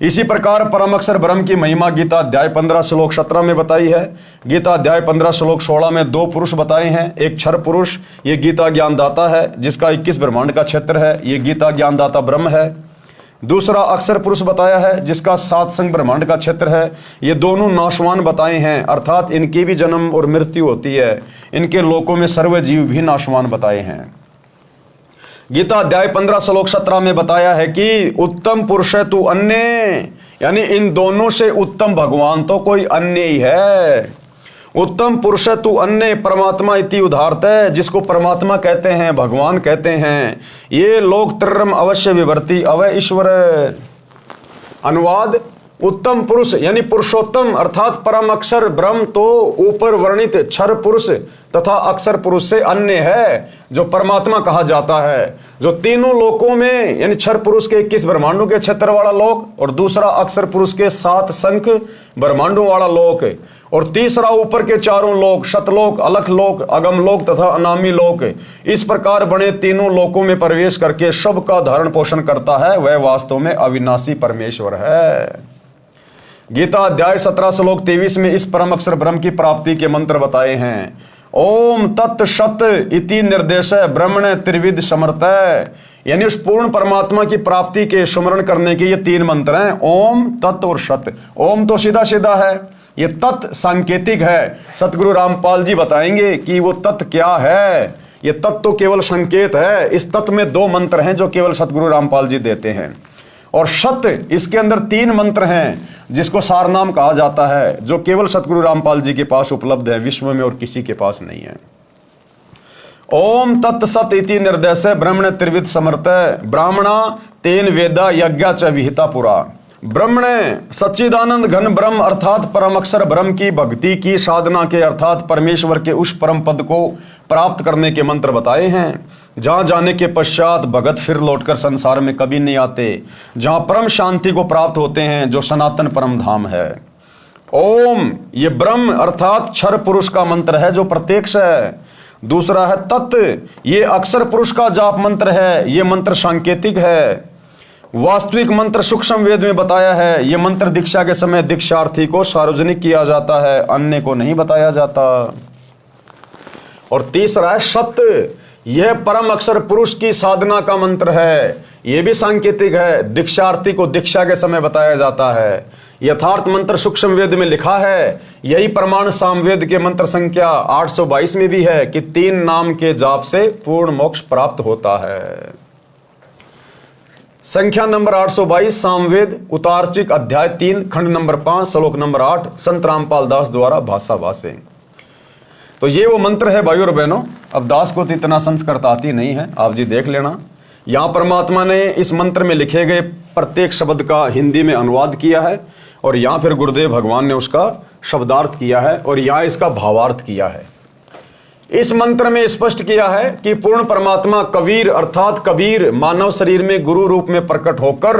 इसी प्रकार परम अक्षर ब्रह्म की महिमा गीता अध्याय 15 श्लोक 17 में बताई है। गीता अध्याय 15 श्लोक 16 में 2 पुरुष बताए हैं। एक क्षर पुरुष, ये गीता ज्ञानदाता है जिसका 21 ब्रह्मांड का क्षेत्र है, ये गीता ज्ञानदाता ब्रह्म है। दूसरा अक्षर पुरुष बताया है जिसका 7 संग ब्रह्मांड का क्षेत्र है, ये दोनों नाशवान बताए हैं अर्थात इनकी भी जन्म और मृत्यु होती है, इनके लोकों में सर्व जीव भी नाशवान बताए हैं। गीता अध्याय 15 श्लोक 17 में बताया है कि उत्तम पुरुष है तू अन्य, यानी इन दोनों से उत्तम भगवान तो कोई अन्य ही है। उत्तम पुरुष है तू अन्य परमात्मा इति उदाहरत है, जिसको परमात्मा कहते हैं, भगवान कहते हैं। ये लोग त्रिरम अवश्य विवर्ती अवय ईश्वर। अनुवाद, उत्तम पुरुष यानी पुरुषोत्तम अर्थात परम अक्षर ब्रह्म तो ऊपर वर्णित क्षर पुरुष तथा अक्षर पुरुष से अन्य है, जो परमात्मा कहा जाता है, जो तीनों लोकों में यानी क्षर पुरुष के 21 ब्रह्मांडों के क्षेत्र वाला लोक, और दूसरा अक्षर पुरुष के 7 संख्य ब्रह्मांडों वाला लोक, और तीसरा ऊपर के चारों लोक, शतलोक, अलख लोक, अगम लोक तथा अनामी लोक। इस प्रकार बने तीनों लोकों में प्रवेश करके सबका धारण पोषण करता है, वह वास्तव में अविनाशी परमेश्वर है। गीता अध्याय 17 श्लोक 23 में इस परम अक्षर ब्रह्म की प्राप्ति के मंत्र बताए हैं। ओम तत् सत इति निर्देश ब्रह्मण त्रिविध समर्थ, यानी उस पूर्ण परमात्मा की प्राप्ति के सुमरण करने के ये 3 मंत्र हैं, ओम, तत् और सत। ओम तो सीधा सीधा है, ये तत् सांकेतिक है। सतगुरु रामपाल जी बताएंगे कि वो तत् क्या है। ये तत् तो केवल संकेत है। इस तत् में 2 मंत्र हैं जो केवल सतगुरु रामपाल जी देते हैं, और सत इसके अंदर 3 मंत्र हैं जिसको सारनाम कहा जाता है, जो केवल सतगुरु रामपाल जी के पास उपलब्ध है, विश्व में और किसी के पास नहीं है। ओम तत् सत इति निर्देश ब्रह्मण त्रिविध समर्थ ब्राह्मणा तेन वेदा यज्ञा च विहिता पुरा। ब्रह्मण सच्चिदानंद घन ब्रह्म अर्थात परम अक्षर ब्रह्म की भक्ति की साधना के अर्थात परमेश्वर के उस परम पद को प्राप्त करने के मंत्र बताए हैं, जहां जाने के पश्चात भगत फिर लौटकर संसार में कभी नहीं आते, जहां परम शांति को प्राप्त होते हैं, जो सनातन परम धाम है। ओम ये ब्रह्म अर्थात क्षर पुरुष का मंत्र है जो प्रत्यक्ष है। दूसरा है तत्, ये अक्षर पुरुष का जाप मंत्र है, ये मंत्र सांकेतिक है। वास्तविक मंत्र सूक्ष्म वेद में बताया है, ये मंत्र दीक्षा के समय दीक्षार्थी को सार्वजनिक किया जाता है, अन्य को नहीं बताया जाता। और तीसरा है सत्य, यह परम अक्षर पुरुष की साधना का मंत्र है, यह भी सांकेतिक है, दीक्षार्थी को दीक्षा के समय बताया जाता है। यथार्थ मंत्र सूक्ष्म वेद में लिखा है, यही प्रमाण सामवेद के मंत्र संख्या 822 में भी है कि 3 नाम के जाप से पूर्ण मोक्ष प्राप्त होता है। संख्या नंबर 822 सामवेद उतारचिक अध्याय 3 खंड नंबर 5 श्लोक नंबर 8 संत रामपाल दास द्वारा भाषा भाषे। तो ये वो मंत्र है भाइयों और बहनों। अब दास को तो इतना संस्कृत आती नहीं है, आप जी देख लेना। यहाँ परमात्मा ने इस मंत्र में लिखे गए प्रत्येक शब्द का हिंदी में अनुवाद किया है, और यहाँ फिर गुरुदेव भगवान ने उसका शब्दार्थ किया है, और यहाँ इसका भावार्थ किया है। इस मंत्र में स्पष्ट किया है कि पूर्ण परमात्मा कबीर अर्थात कबीर मानव शरीर में गुरु रूप में प्रकट होकर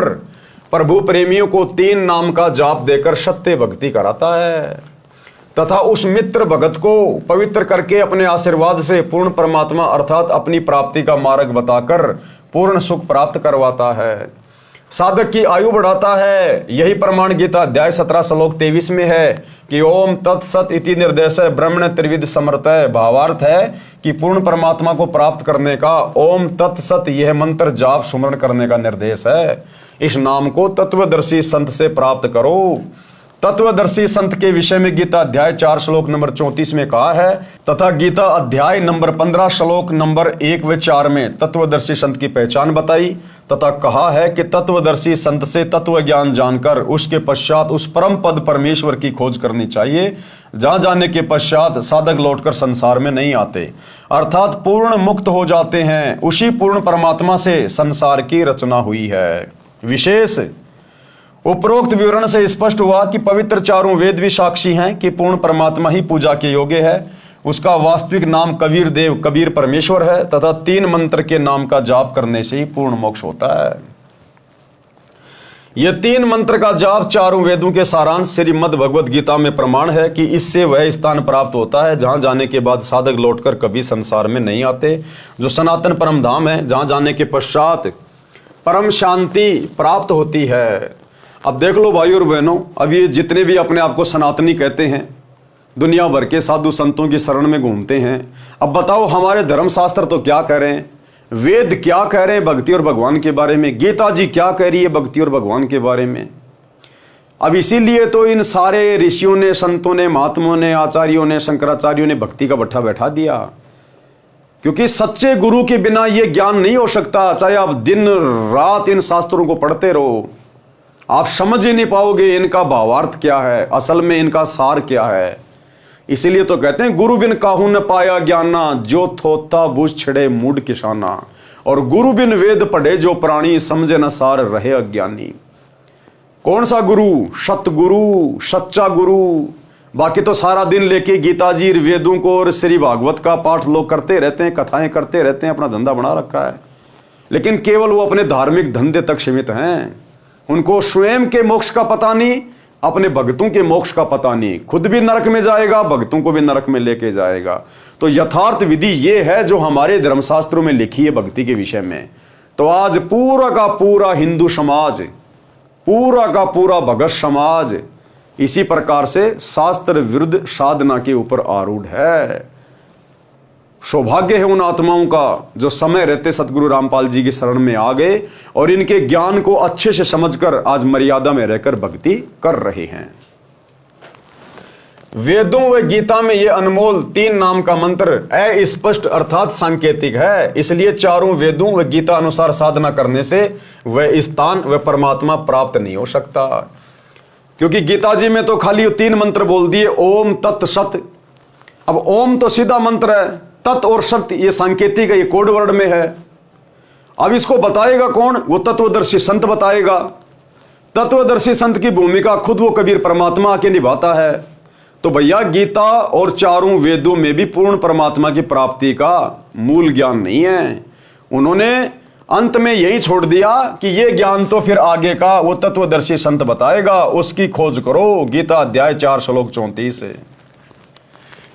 प्रभु प्रेमियों को 3 नाम का जाप देकर सत्य भक्ति कराता है, तथा उस मित्र भगत को पवित्र करके अपने आशीर्वाद से पूर्ण परमात्मा अर्थात अपनी प्राप्ति का मार्ग बताकर पूर्ण सुख प्राप्त करवाता है, साधक की आयु बढ़ाता है। यही प्रमाण गीता अध्याय 17 श्लोक 23 में है कि ओम तत्सत इति निर्देश ब्रह्मण त्रिविध समर्थ है। भावार्थ है कि पूर्ण परमात्मा को प्राप्त करने का ओम तत्सत यह मंत्र जाप सुमरण करने का निर्देश है। इस नाम को तत्वदर्शी संत से प्राप्त करो। तत्वदर्शी संत के विषय में गीता अध्याय 4 श्लोक नंबर 34 में कहा है, तथा गीता अध्याय नंबर 15 श्लोक नंबर 1 व 4 में तत्वदर्शी संत की पहचान बताई, तथा कहा है कि तत्वदर्शी संत से तत्व ज्ञान जानकर उसके पश्चात उस परम पद परमेश्वर की खोज करनी चाहिए, जहां जाने के पश्चात साधक लौटकर संसार में नहीं आते, अर्थात पूर्ण मुक्त हो जाते हैं। उसी पूर्ण परमात्मा से संसार की रचना हुई है। विशेष उपरोक्त विवरण से स्पष्ट हुआ कि पवित्र चारों वेद भी साक्षी हैं कि पूर्ण परमात्मा ही पूजा के योग्य है। उसका वास्तविक नाम कबीर देव कबीर परमेश्वर है, तथा 3 मंत्र के नाम का जाप करने से ही पूर्ण मोक्ष होता है। यह 3 मंत्र का जाप चारों वेदों के सारांश श्रीमद् भगवद गीता में प्रमाण है कि इससे वह स्थान प्राप्त होता है जहां जाने के बाद साधक लौटकर कभी संसार में नहीं आते, जो सनातन परम धाम है, जहां जाने के पश्चात परम शांति प्राप्त होती है। अब देख लो भाइयों और बहनों, अब ये जितने भी अपने आप को सनातनी कहते हैं, दुनिया भर के साधु संतों की शरण में घूमते हैं, अब बताओ हमारे धर्मशास्त्र तो क्या कह रहे हैं, वेद क्या कह रहे हैं भक्ति और भगवान के बारे में, गीता जी क्या कह रही है भक्ति और भगवान के बारे में। अब इसीलिए तो इन सारे ऋषियों ने, संतों ने, महात्माओं ने, आचार्यों ने, शंकराचार्यों ने भक्ति का भट्ठा बैठा दिया, क्योंकि सच्चे गुरु के बिना यह ज्ञान नहीं हो सकता। चाहे आप दिन रात इन शास्त्रों को पढ़ते रहो, आप समझ ही नहीं पाओगे इनका भावार्थ क्या है, असल में इनका सार क्या है। इसीलिए तो कहते हैं गुरु बिन काहू न पाया ज्ञाना, जो थोता बुझ छिड़े मूड किसाना। और गुरु बिन वेद पढ़े जो प्राणी, समझे न सार रहे अज्ञानी। कौन सा गुरु? सतगुरु, सच्चा गुरु। बाकी तो सारा दिन लेके गीता जी, वेदों को और श्री भागवत का पाठ लोग करते रहते हैं, कथाएं करते रहते हैं, अपना धंधा बना रखा है, लेकिन केवल वो अपने धार्मिक धंधे तक सीमित हैं। उनको स्वयं के मोक्ष का पता नहीं, अपने भक्तों के मोक्ष का पता नहीं। खुद भी नरक में जाएगा, भक्तों को भी नरक में लेके जाएगा। तो यथार्थ विधि ये है जो हमारे धर्मशास्त्रों में लिखी है भक्ति के विषय में। तो आज पूरा का पूरा हिंदू समाज, पूरा का पूरा भगत समाज इसी प्रकार से शास्त्र विरुद्ध साधना के ऊपर आरूढ़ है। सौभाग्य है उन आत्माओं का जो समय रहते सतगुरु रामपाल जी की शरण में आ गए और इनके ज्ञान को अच्छे से समझकर आज मर्यादा में रहकर भक्ति कर रहे हैं। वेदों व गीता में यह अनमोल 3 नाम का मंत्र अस्पष्ट अर्थात सांकेतिक है। इसलिए चारों वेदों व गीता अनुसार साधना करने से वह स्थान व परमात्मा प्राप्त नहीं हो सकता। क्योंकि गीता जी में तो खाली 3 मंत्र बोल दिए, ओम तत् सत। अब ओम तो सीधा मंत्र है, तत् और सत ये सांकेतिक है, ये कोड वर्ड में है। अब इसको बताएगा कौन? वो तत्वदर्शी संत बताएगा। तत्वदर्शी संत की भूमिका खुद वो कबीर परमात्मा आके निभाता है। तो भैया गीता और चारों वेदों में भी पूर्ण परमात्मा की प्राप्ति का मूल ज्ञान नहीं है। उन्होंने अंत में यही छोड़ दिया कि ये ज्ञान तो फिर आगे का वो तत्वदर्शी संत बताएगा, उसकी खोज करो। गीता अध्याय 4 श्लोक 34 है।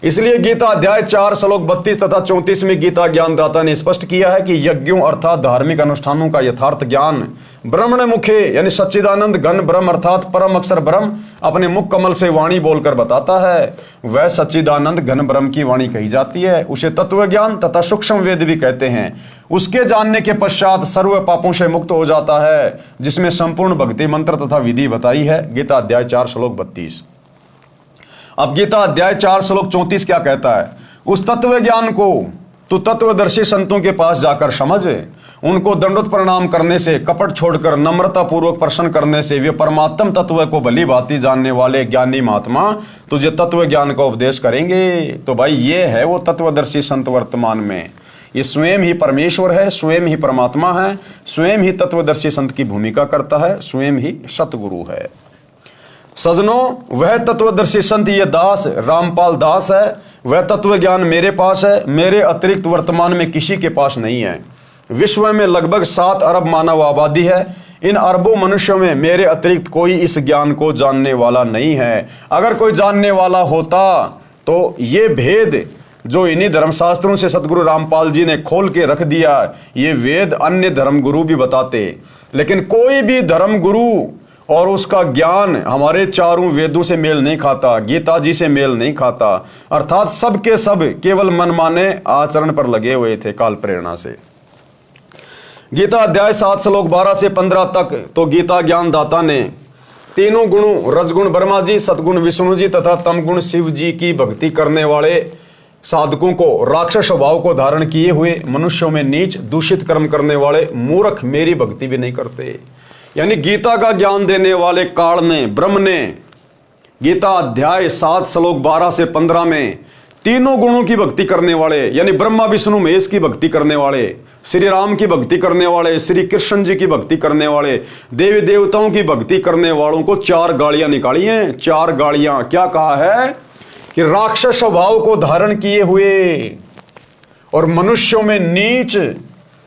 इसलिए गीता अध्याय 4 श्लोक 32 तथा 34 में गीता ज्ञानदाता ने स्पष्ट किया है कि यज्ञों अर्थात धार्मिक अनुष्ठानों का यथार्थ ज्ञान ब्रह्मण मुखे यानी सच्चिदानंद घन ब्रह्म अर्थात परम अक्षर ब्रह्म अपने मुख कमल से वाणी बोलकर बताता है। वह सच्चिदानंद घन ब्रह्म की वाणी कही जाती है। उसे तत्व ज्ञान तथा सूक्ष्म वेद भी कहते हैं। उसके जानने के पश्चात सर्व पापों से मुक्त हो जाता है, जिसमें संपूर्ण भक्ति मंत्र तथा विधि बताई है। गीता अध्याय 4 श्लोक 32। अब गीता अध्याय 4 श्लोक 34 क्या कहता है? उस तत्व ज्ञान को तो तत्वदर्शी संतों के पास जाकर समझ। उनको दंडोत प्रणाम करने से, कपट छोड़कर नम्रता पूर्वक प्रश्न करने से वे परमात्म तत्व को भली भांति जानने वाले ज्ञानी महात्मा तुझे तत्व ज्ञान का उपदेश करेंगे। तो भाई ये है वो तत्वदर्शी संत वर्तमान में। ये स्वयं ही परमेश्वर है, स्वयं ही परमात्मा है, स्वयं ही तत्वदर्शी संत की भूमिका करता है, स्वयं ही सतगुरु है। सजनों, वह तत्वदर्शी संत ये दास रामपाल दास है। वह तत्व ज्ञान मेरे पास है, मेरे अतिरिक्त वर्तमान में किसी के पास नहीं है। विश्व में लगभग 7 अरब मानव आबादी है। इन अरबों मनुष्यों में मेरे अतिरिक्त कोई इस ज्ञान को जानने वाला नहीं है। अगर कोई जानने वाला होता तो ये भेद जो इन्हीं धर्मशास्त्रों से सतगुरु रामपाल जी ने खोल के रख दिया, ये वेद अन्य धर्मगुरु भी बताते। लेकिन कोई भी धर्मगुरु और उसका ज्ञान हमारे चारों वेदों से मेल नहीं खाता, गीता जी से मेल नहीं खाता। अर्थात सब के सब केवल मनमाने आचरण पर लगे हुए थे काल प्रेरणा से। गीता अध्याय 7 श्लोक 12 से 15 तक तो गीता ज्ञानदाता ने तीनों गुणों रजगुण ब्रह्मा जी, सतगुण विष्णु जी तथा तमगुण शिव जी की भक्ति करने वाले साधकों को, राक्षस स्वभाव को धारण किए हुए मनुष्यों में नीच दूषित कर्म करने वाले मूर्ख मेरी भक्ति भी नहीं करते। यानी गीता का ज्ञान देने वाले काल ने, ब्रह्म ने गीता अध्याय 7 श्लोक 12 से 15 में तीनों गुणों की भक्ति करने वाले यानी ब्रह्मा विष्णु महेश की भक्ति करने वाले, श्री राम की भक्ति करने वाले, श्री कृष्ण जी की भक्ति करने वाले, देवी देवताओं की भक्ति करने वालों को 4 गालियां निकाली हैं। 4 गालियां क्या कहा है कि राक्षस स्वभाव को धारण किए हुए और मनुष्यों में नीच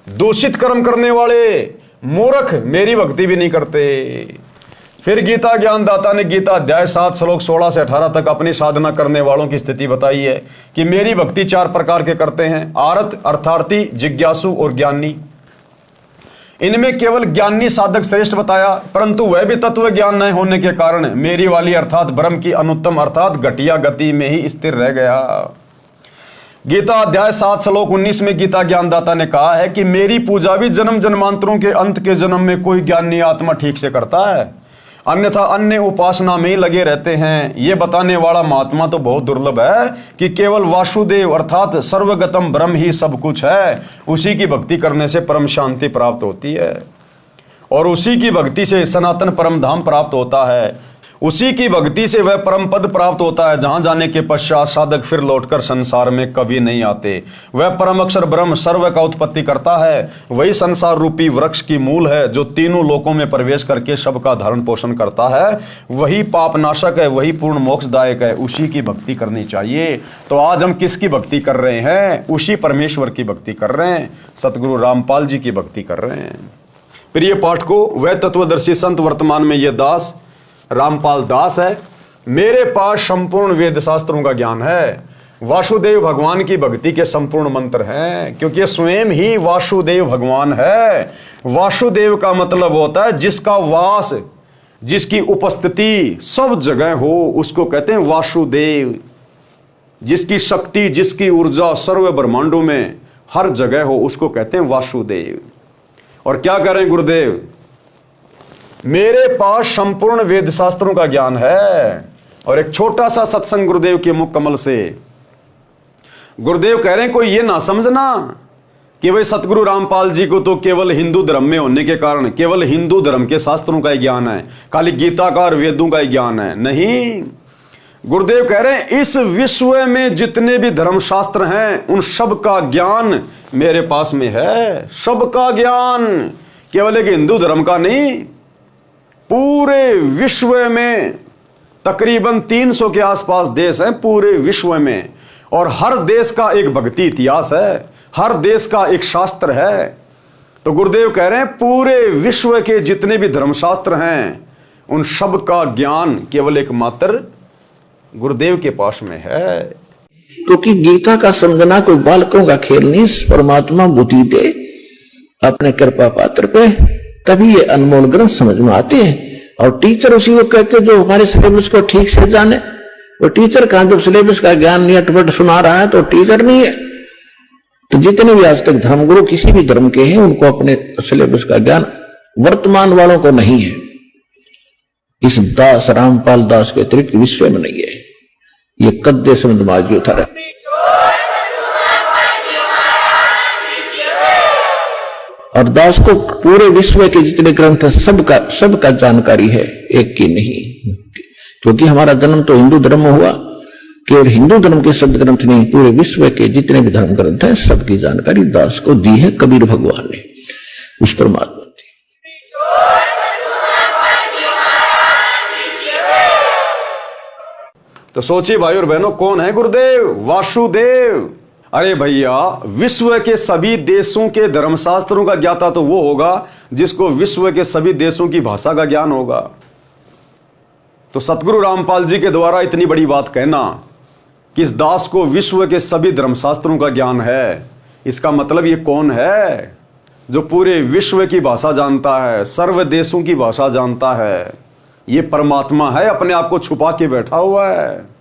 दूषित कर्म करने वाले मूर्ख मेरी भक्ति भी नहीं करते। फिर गीता ज्ञानदाता ने गीता अध्याय 7 श्लोक 16 से 18 तक अपनी साधना करने वालों की स्थिति बताई है कि मेरी भक्ति 4 प्रकार के करते हैं: आरत, अर्थार्थी, जिज्ञासु और ज्ञानी। इनमें केवल ज्ञानी साधक श्रेष्ठ बताया, परंतु वह भी तत्व ज्ञान न होने के कारण मेरी वाली अर्थात ब्रह्म की अनुत्तम अर्थात घटिया गति में ही स्थिर रह गया। गीता अध्याय 7 श्लोक 19 में गीता ज्ञानदाता ने कहा है कि मेरी पूजा भी जन्म जन्मांतरों के अंत के जन्म में कोई ज्ञानी आत्मा ठीक से करता है। अन्यथा अन्य उपासना में ही लगे रहते हैं। ये बताने वाला महात्मा तो बहुत दुर्लभ है कि केवल वासुदेव अर्थात सर्वगतम ब्रह्म ही सब कुछ है। उसी की भक्ति करने से परम शांति प्राप्त होती है और उसी की भक्ति से सनातन परम धाम प्राप्त होता है। उसी की भक्ति से वह परम पद प्राप्त होता है जहां जाने के पश्चात साधक फिर लौटकर संसार में कभी नहीं आते। वह परम अक्षर ब्रह्म सर्व का उत्पत्ति करता है। वही संसार रूपी वृक्ष की मूल है जो तीनों लोकों में प्रवेश करके सबका धारण पोषण करता है। वही पाप नाशक है, वही पूर्ण मोक्षदायक है। उसी की भक्ति करनी चाहिए। तो आज हम किसकी भक्ति कर रहे हैं? उसी परमेश्वर की भक्ति कर रहे हैं। सतगुरु रामपाल जी की भक्ति कर रहे हैं। प्रिय पाठकों, वह तत्वदर्शी संत वर्तमान में यह दास रामपाल दास है। मेरे पास संपूर्ण वेद शास्त्रों का ज्ञान है। वासुदेव भगवान की भक्ति के संपूर्ण मंत्र हैं, क्योंकि ये स्वयं ही वासुदेव भगवान है। वासुदेव का मतलब होता है जिसका वास, जिसकी उपस्थिति सब जगह हो, उसको कहते हैं वासुदेव। जिसकी शक्ति, जिसकी ऊर्जा सर्व ब्रह्मांडों में हर जगह हो, उसको कहते हैं वासुदेव। और क्या करें गुरुदेव? मेरे पास संपूर्ण वेद शास्त्रों का ज्ञान है। और एक छोटा सा सत्संग गुरुदेव के मुख कमल से गुरुदेव कह रहे हैं, कोई ये ना समझना कि भाई सतगुरु रामपाल जी को तो केवल हिंदू धर्म में होने के कारण केवल हिंदू धर्म के शास्त्रों का ही ज्ञान है, खाली गीता का और वेदों का ही ज्ञान है। नहीं, गुरुदेव कह रहे हैं इस विश्व में जितने भी धर्मशास्त्र हैं उन सब का ज्ञान मेरे पास में है। सबका ज्ञान, केवल एक हिंदू धर्म का नहीं। पूरे विश्व में तकरीबन 300 के आसपास देश हैं पूरे विश्व में, और हर देश का एक भक्ति इतिहास है, हर देश का एक शास्त्र है। तो गुरुदेव कह रहे हैं पूरे विश्व के जितने भी धर्मशास्त्र हैं उन सब का ज्ञान केवल एकमात्र गुरुदेव के पास में है। क्योंकि गीता का समझना कोई बालकों का खेल नहीं। परमात्मा बुद्धि दे अपने कृपा पात्र पे, तभी ये अनमोल ग्रंथ समझ में आते हैं। और टीचर उसी को कहते जो हमारे सिलेबस को ठीक से जाने। वो टीचर कहां, जब सिलेबस का ज्ञान नहीं अटपट सुना रहा है तो टीचर नहीं है। तो जितने भी आज तक धर्मगुरु किसी भी धर्म के हैं उनको अपने सिलेबस का ज्ञान वर्तमान वालों को नहीं है। इस दास रामपाल दास के अतिरिक्त विश्व में नहीं है। ये कद्दे समझ माजी उतारा। और दास को पूरे विश्व के जितने ग्रंथ है सबका जानकारी है, एक की नहीं। क्योंकि हमारा जन्म तो हिंदू धर्म में हुआ। केवल हिंदू धर्म के शब्द ग्रंथ नहीं, पूरे विश्व के जितने भी धर्म ग्रंथ हैं सबकी जानकारी दास को दी है कबीर भगवान ने, उस परमात्मा की। तो सोचिए भाई और बहनों, कौन है गुरुदेव? वासुदेव। अरे भैया, विश्व के सभी देशों के धर्मशास्त्रों का ज्ञाता तो वो होगा जिसको विश्व के सभी देशों की भाषा का ज्ञान होगा। तो सतगुरु रामपाल जी के द्वारा इतनी बड़ी बात कहना कि इस दास को विश्व के सभी धर्मशास्त्रों का ज्ञान है, इसका मतलब ये कौन है जो पूरे विश्व की भाषा जानता है, सर्व देशों की भाषा जानता है? ये परमात्मा है, अपने आप को छुपा के बैठा हुआ है।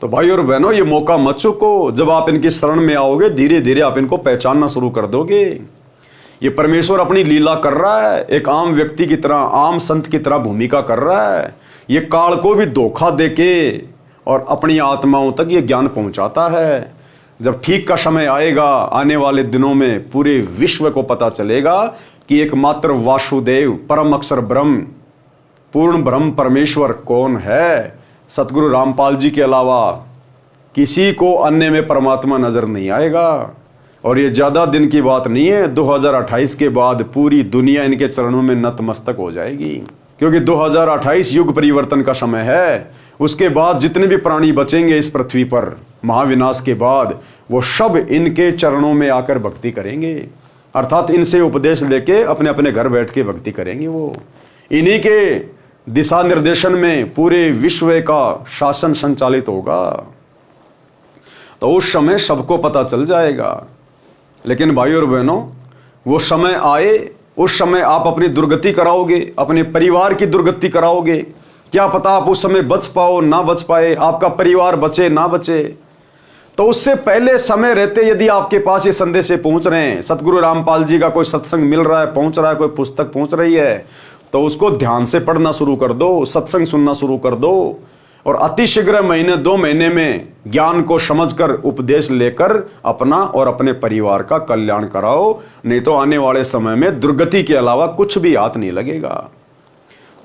तो भाई और बहनों, ये मौका मत चूको। जब आप इनकी शरण में आओगे धीरे धीरे आप इनको पहचानना शुरू कर दोगे। ये परमेश्वर अपनी लीला कर रहा है, एक आम व्यक्ति की तरह, आम संत की तरह भूमिका कर रहा है। ये काल को भी धोखा देके और अपनी आत्माओं तक ये ज्ञान पहुंचाता है। जब ठीक का समय आएगा, आने वाले दिनों में पूरे विश्व को पता चलेगा कि एकमात्र वासुदेव परम अक्षर ब्रह्म, पूर्ण ब्रह्म परमेश्वर कौन है। सतगुरु रामपाल जी के अलावा किसी को अन्य में परमात्मा नजर नहीं आएगा। और ये ज्यादा दिन की बात नहीं है, 2028 के बाद पूरी दुनिया इनके चरणों में नतमस्तक हो जाएगी। क्योंकि 2028 युग परिवर्तन का समय है। उसके बाद जितने भी प्राणी बचेंगे इस पृथ्वी पर महाविनाश के बाद, वो सब इनके चरणों में आकर भक्ति करेंगे, अर्थात इनसे उपदेश लेके अपने अपने घर बैठ के भक्ति करेंगे। वो इन्हीं के दिशा निर्देशन में पूरे विश्व का शासन संचालित होगा। तो उस समय सबको पता चल जाएगा। लेकिन भाई और बहनों, वो समय आए, उस समय आप अपनी दुर्गति कराओगे, अपने परिवार की दुर्गति कराओगे। क्या पता आप उस समय बच पाओ ना बच पाए, आपका परिवार बचे ना बचे। तो उससे पहले समय रहते यदि आपके पास ये संदेश पहुंच रहे हैं, सतगुरु रामपाल जी का कोई सत्संग मिल रहा है, पहुंच रहा है, कोई पुस्तक पहुंच रही है, तो उसको ध्यान से पढ़ना शुरू कर दो, सत्संग सुनना शुरू कर दो, और अतिशीघ्र महीने 2 महीने में ज्ञान को समझकर उपदेश लेकर अपना और अपने परिवार का कल्याण कराओ, नहीं तो आने वाले समय में दुर्गति के अलावा कुछ भी हाथ नहीं लगेगा।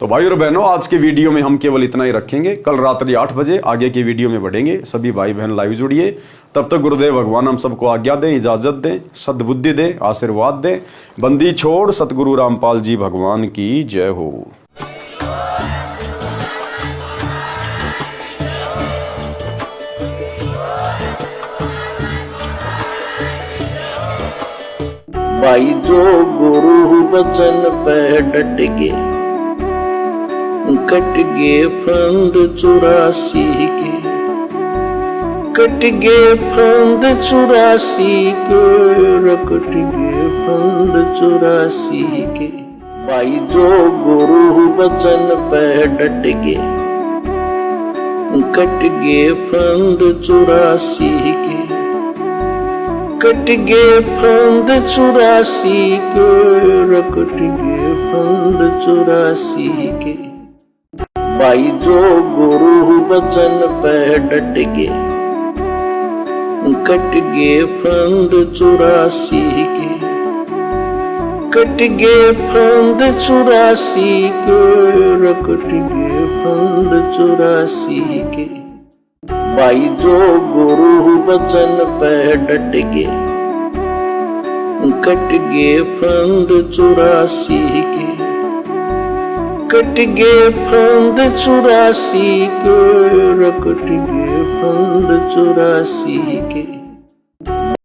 तो भाई और बहनों, आज की वीडियो में हम केवल इतना ही रखेंगे। कल रात्रि 8 बजे आगे की वीडियो में बढ़ेंगे। सभी भाई बहन लाइव जुड़िए। तब तक गुरुदेव भगवान हम सबको आज्ञा दें, इजाजत दें, सद्बुद्धि दें, आशीर्वाद दें। बंदी छोड़ सतगुरु रामपाल जी भगवान की जय हो। भाई जो गुरु बचन पे डट गे, कट गे फंद 84 के, कट गे फंद 84 के, कट गे फंद 84 के। भाई जो गुरु बचन पे डट गे, कट गे फंद 84 के, कट गे फंद 84 के, कट गे फंद 84 के। भाई जो गुरु बचन पे डट गे, कट गे फंद 84 के, कट गे फंद 84 के, कट गे फंद 84 के। भाई जो गुरु बचन पे डट गे, कट गे फंद 84 के, कट गे फंद 84 के, कट गे फंद 84 के।